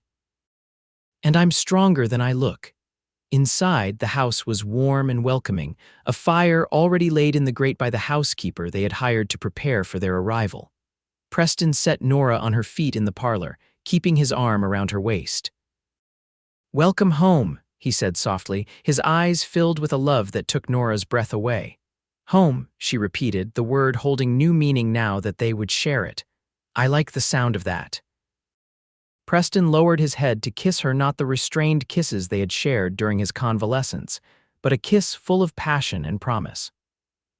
"And I'm stronger than I look." Inside, the house was warm and welcoming, a fire already laid in the grate by the housekeeper they had hired to prepare for their arrival. Preston set Nora on her feet in the parlor, keeping his arm around her waist. "Welcome home," he said softly, his eyes filled with a love that took Nora's breath away. "Home," she repeated, the word holding new meaning now that they would share it. "I like the sound of that." Preston lowered his head to kiss her, not the restrained kisses they had shared during his convalescence, but a kiss full of passion and promise.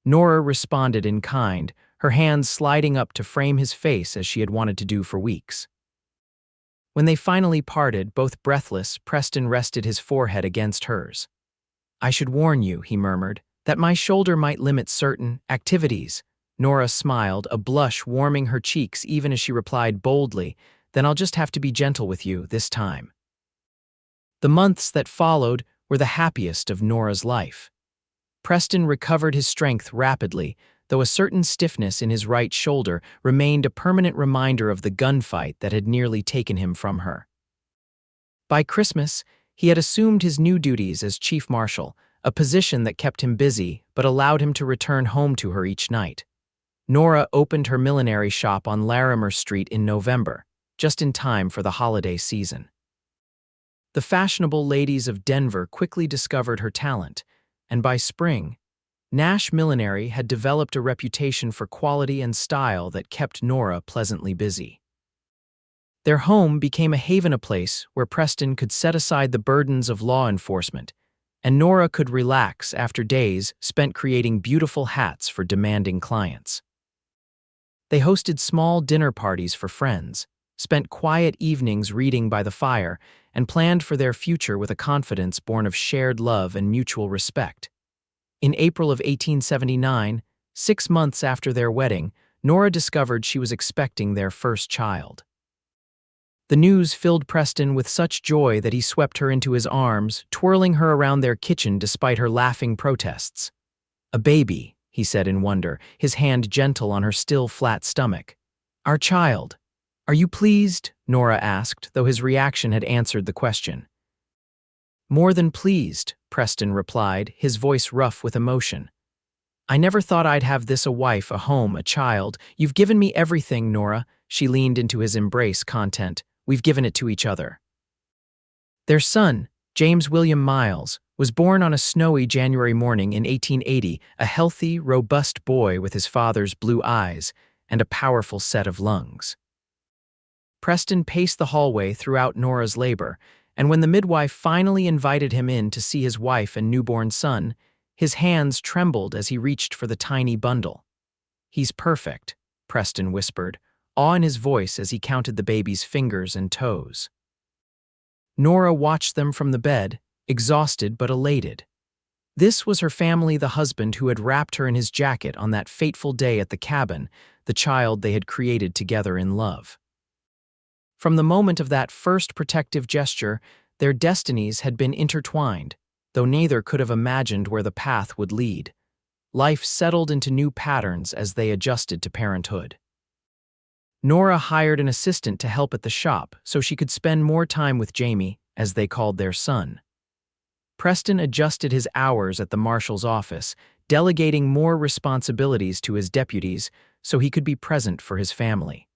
Nora responded in kind, her hands sliding up to frame his face as she had wanted to do for weeks. When they finally parted, both breathless, Preston rested his forehead against hers. "I should warn you," he murmured, "that my shoulder might limit certain activities." Nora smiled, a blush warming her cheeks even as she replied boldly, "Then I'll just have to be gentle with you this time." The months that followed were the happiest of Nora's life. Preston recovered his strength rapidly, though a certain stiffness in his right shoulder remained a permanent reminder of the gunfight that had nearly taken him from her. By Christmas, he had assumed his new duties as Chief Marshal, a position that kept him busy but allowed him to return home to her each night. Nora opened her millinery shop on Larimer Street in November, just in time for the holiday season. The fashionable ladies of Denver quickly discovered her talent, and by spring, Nash Millinery had developed a reputation for quality and style that kept Nora pleasantly busy. Their home became a haven, a place where Preston could set aside the burdens of law enforcement, and Nora could relax after days spent creating beautiful hats for demanding clients. They hosted small dinner parties for friends, spent quiet evenings reading by the fire, and planned for their future with a confidence born of shared love and mutual respect. In April of 1879, 6 months after their wedding, Nora discovered she was expecting their first child. The news filled Preston with such joy that he swept her into his arms, twirling her around their kitchen despite her laughing protests. "A baby," he said in wonder, his hand gentle on her still flat stomach. "Our child. Are you pleased?" Nora asked, though his reaction had answered the question. "More than pleased," Preston replied, his voice rough with emotion. "I never thought I'd have this: a wife, a home, a child. You've given me everything, Nora." She leaned into his embrace, content. "We've given it to each other." Their son, James William Miles, was born on a snowy January morning in 1880, a healthy, robust boy with his father's blue eyes and a powerful set of lungs. Preston paced the hallway throughout Nora's labor, and when the midwife finally invited him in to see his wife and newborn son, his hands trembled as he reached for the tiny bundle. "He's perfect," Preston whispered, awe in his voice as he counted the baby's fingers and toes. Nora watched them from the bed, exhausted but elated. This was her family, the husband who had wrapped her in his jacket on that fateful day at the cabin, the child they had created together in love. From the moment of that first protective gesture, their destinies had been intertwined, though neither could have imagined where the path would lead. Life settled into new patterns as they adjusted to parenthood. Nora hired an assistant to help at the shop so she could spend more time with Jamie, as they called their son. Preston adjusted his hours at the Marshal's office, delegating more responsibilities to his deputies so he could be present for his family.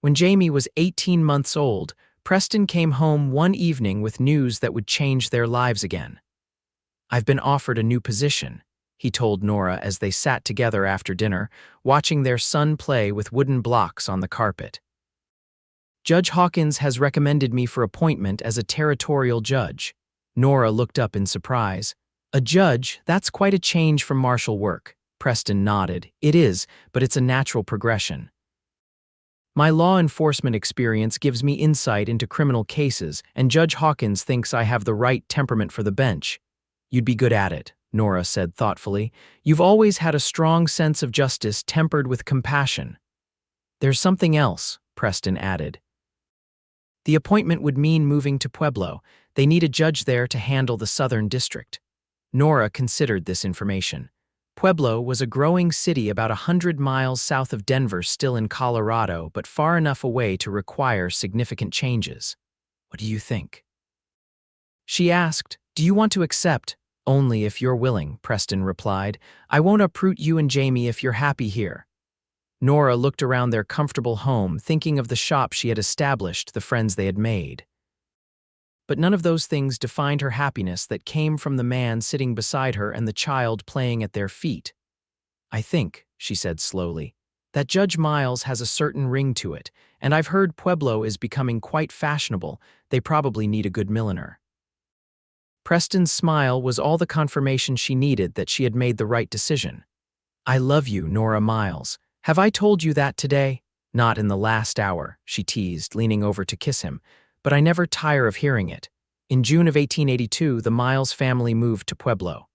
When Jamie was 18 months old, Preston came home one evening with news that would change their lives again. "I've been offered a new position," he told Nora as they sat together after dinner, watching their son play with wooden blocks on the carpet. "Judge Hawkins has recommended me for appointment as a territorial judge." Nora looked up in surprise. "A judge? That's quite a change from martial work." Preston nodded. "It is, but it's a natural progression. My law enforcement experience gives me insight into criminal cases, and Judge Hawkins thinks I have the right temperament for the bench." "You'd be good at it," Nora said thoughtfully. "You've always had a strong sense of justice tempered with compassion." "There's something else," Preston added. "The appointment would mean moving to Pueblo. They need a judge there to handle the Southern District." Nora considered this information. Pueblo was a growing city about 100 miles south of Denver, still in Colorado, but far enough away to require significant changes. "What do you think?" she asked. "Do you want to accept?" "Only if you're willing," Preston replied. "I won't uproot you and Jamie if you're happy here." Nora looked around their comfortable home, thinking of the shop she had established, the friends they had made. But none of those things defined her happiness that came from the man sitting beside her and the child playing at their feet. "I think," she said slowly, "that Judge Miles has a certain ring to it, and I've heard Pueblo is becoming quite fashionable. They probably need a good milliner." Preston's smile was all the confirmation she needed that she had made the right decision. "I love you, Nora Miles. Have I told you that today?" "Not in the last hour," she teased, leaning over to kiss him, "but I never tire of hearing it." In June of 1882, the Miles family moved to Pueblo.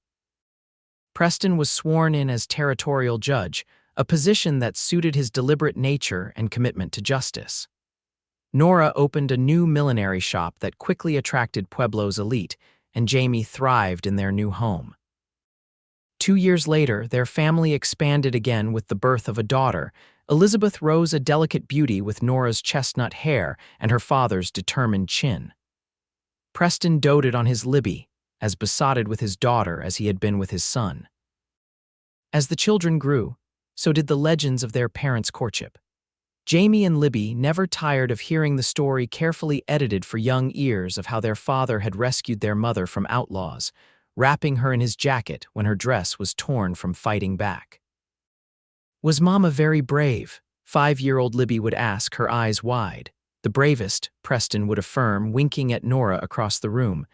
Preston was sworn in as territorial judge, a position that suited his deliberate nature and commitment to justice. Nora opened a new millinery shop that quickly attracted Pueblo's elite, and Jamie thrived in their new home. 2 years later, their family expanded again with the birth of a daughter. Elizabeth rose a delicate beauty with Nora's chestnut hair and her father's determined chin. Preston doted on his Libby, as besotted with his daughter as he had been with his son. As the children grew, so did the legends of their parents' courtship. Jamie and Libby never tired of hearing the story carefully edited for young ears of how their father had rescued their mother from outlaws, wrapping her in his jacket when her dress was torn from fighting back. "Was Mama very brave?" 5-year-old Libby would ask, her eyes wide. "The bravest," Preston would affirm, winking at Nora across the room.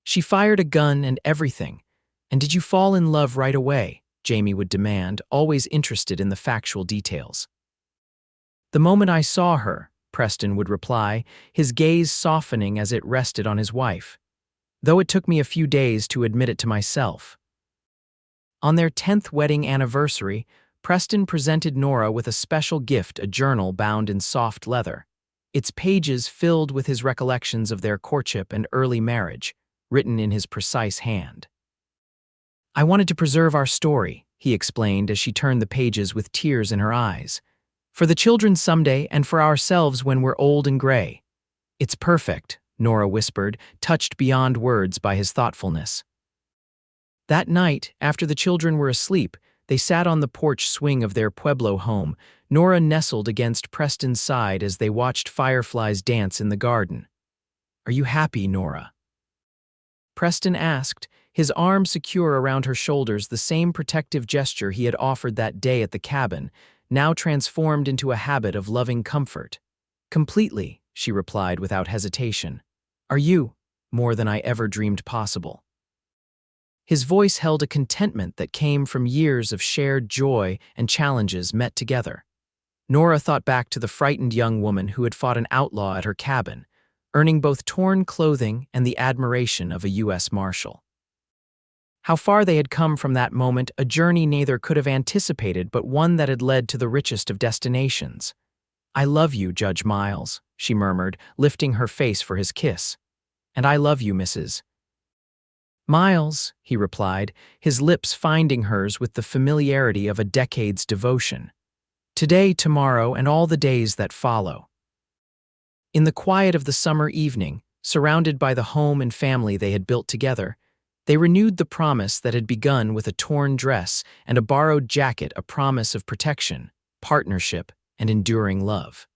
"She fired a gun and everything." "And did you fall in love right away?" Jamie would demand, always interested in the factual details. "The moment I saw her," Preston would reply, his gaze softening as it rested on his wife. "Though it took me a few days to admit it to myself." On their 10th wedding anniversary, Preston presented Nora with a special gift, a journal bound in soft leather, its pages filled with his recollections of their courtship and early marriage, written in his precise hand. "I wanted to preserve our story," he explained as she turned the pages with tears in her eyes. "For the children someday and for ourselves when we're old and gray." "It's perfect," Nora whispered, touched beyond words by his thoughtfulness. That night, after the children were asleep, they sat on the porch swing of their Pueblo home, Nora nestled against Preston's side as they watched fireflies dance in the garden. "Are you happy, Nora?" Preston asked, his arm secure around her shoulders, the same protective gesture he had offered that day at the cabin, now transformed into a habit of loving comfort. "Completely," she replied without hesitation. "Are you?" "More than I ever dreamed possible." His voice held a contentment that came from years of shared joy and challenges met together. Nora thought back to the frightened young woman who had fought an outlaw at her cabin, earning both torn clothing and the admiration of a U.S. Marshal. How far they had come from that moment, a journey neither could have anticipated, but one that had led to the richest of destinations. "I love you, Judge Miles," she murmured, lifting her face for his kiss. "And I love you, Mrs. Miles," he replied, his lips finding hers with the familiarity of a decade's devotion. "Today, tomorrow, and all the days that follow." In the quiet of the summer evening, surrounded by the home and family they had built together, they renewed the promise that had begun with a torn dress and a borrowed jacket, a promise of protection, partnership, and enduring love.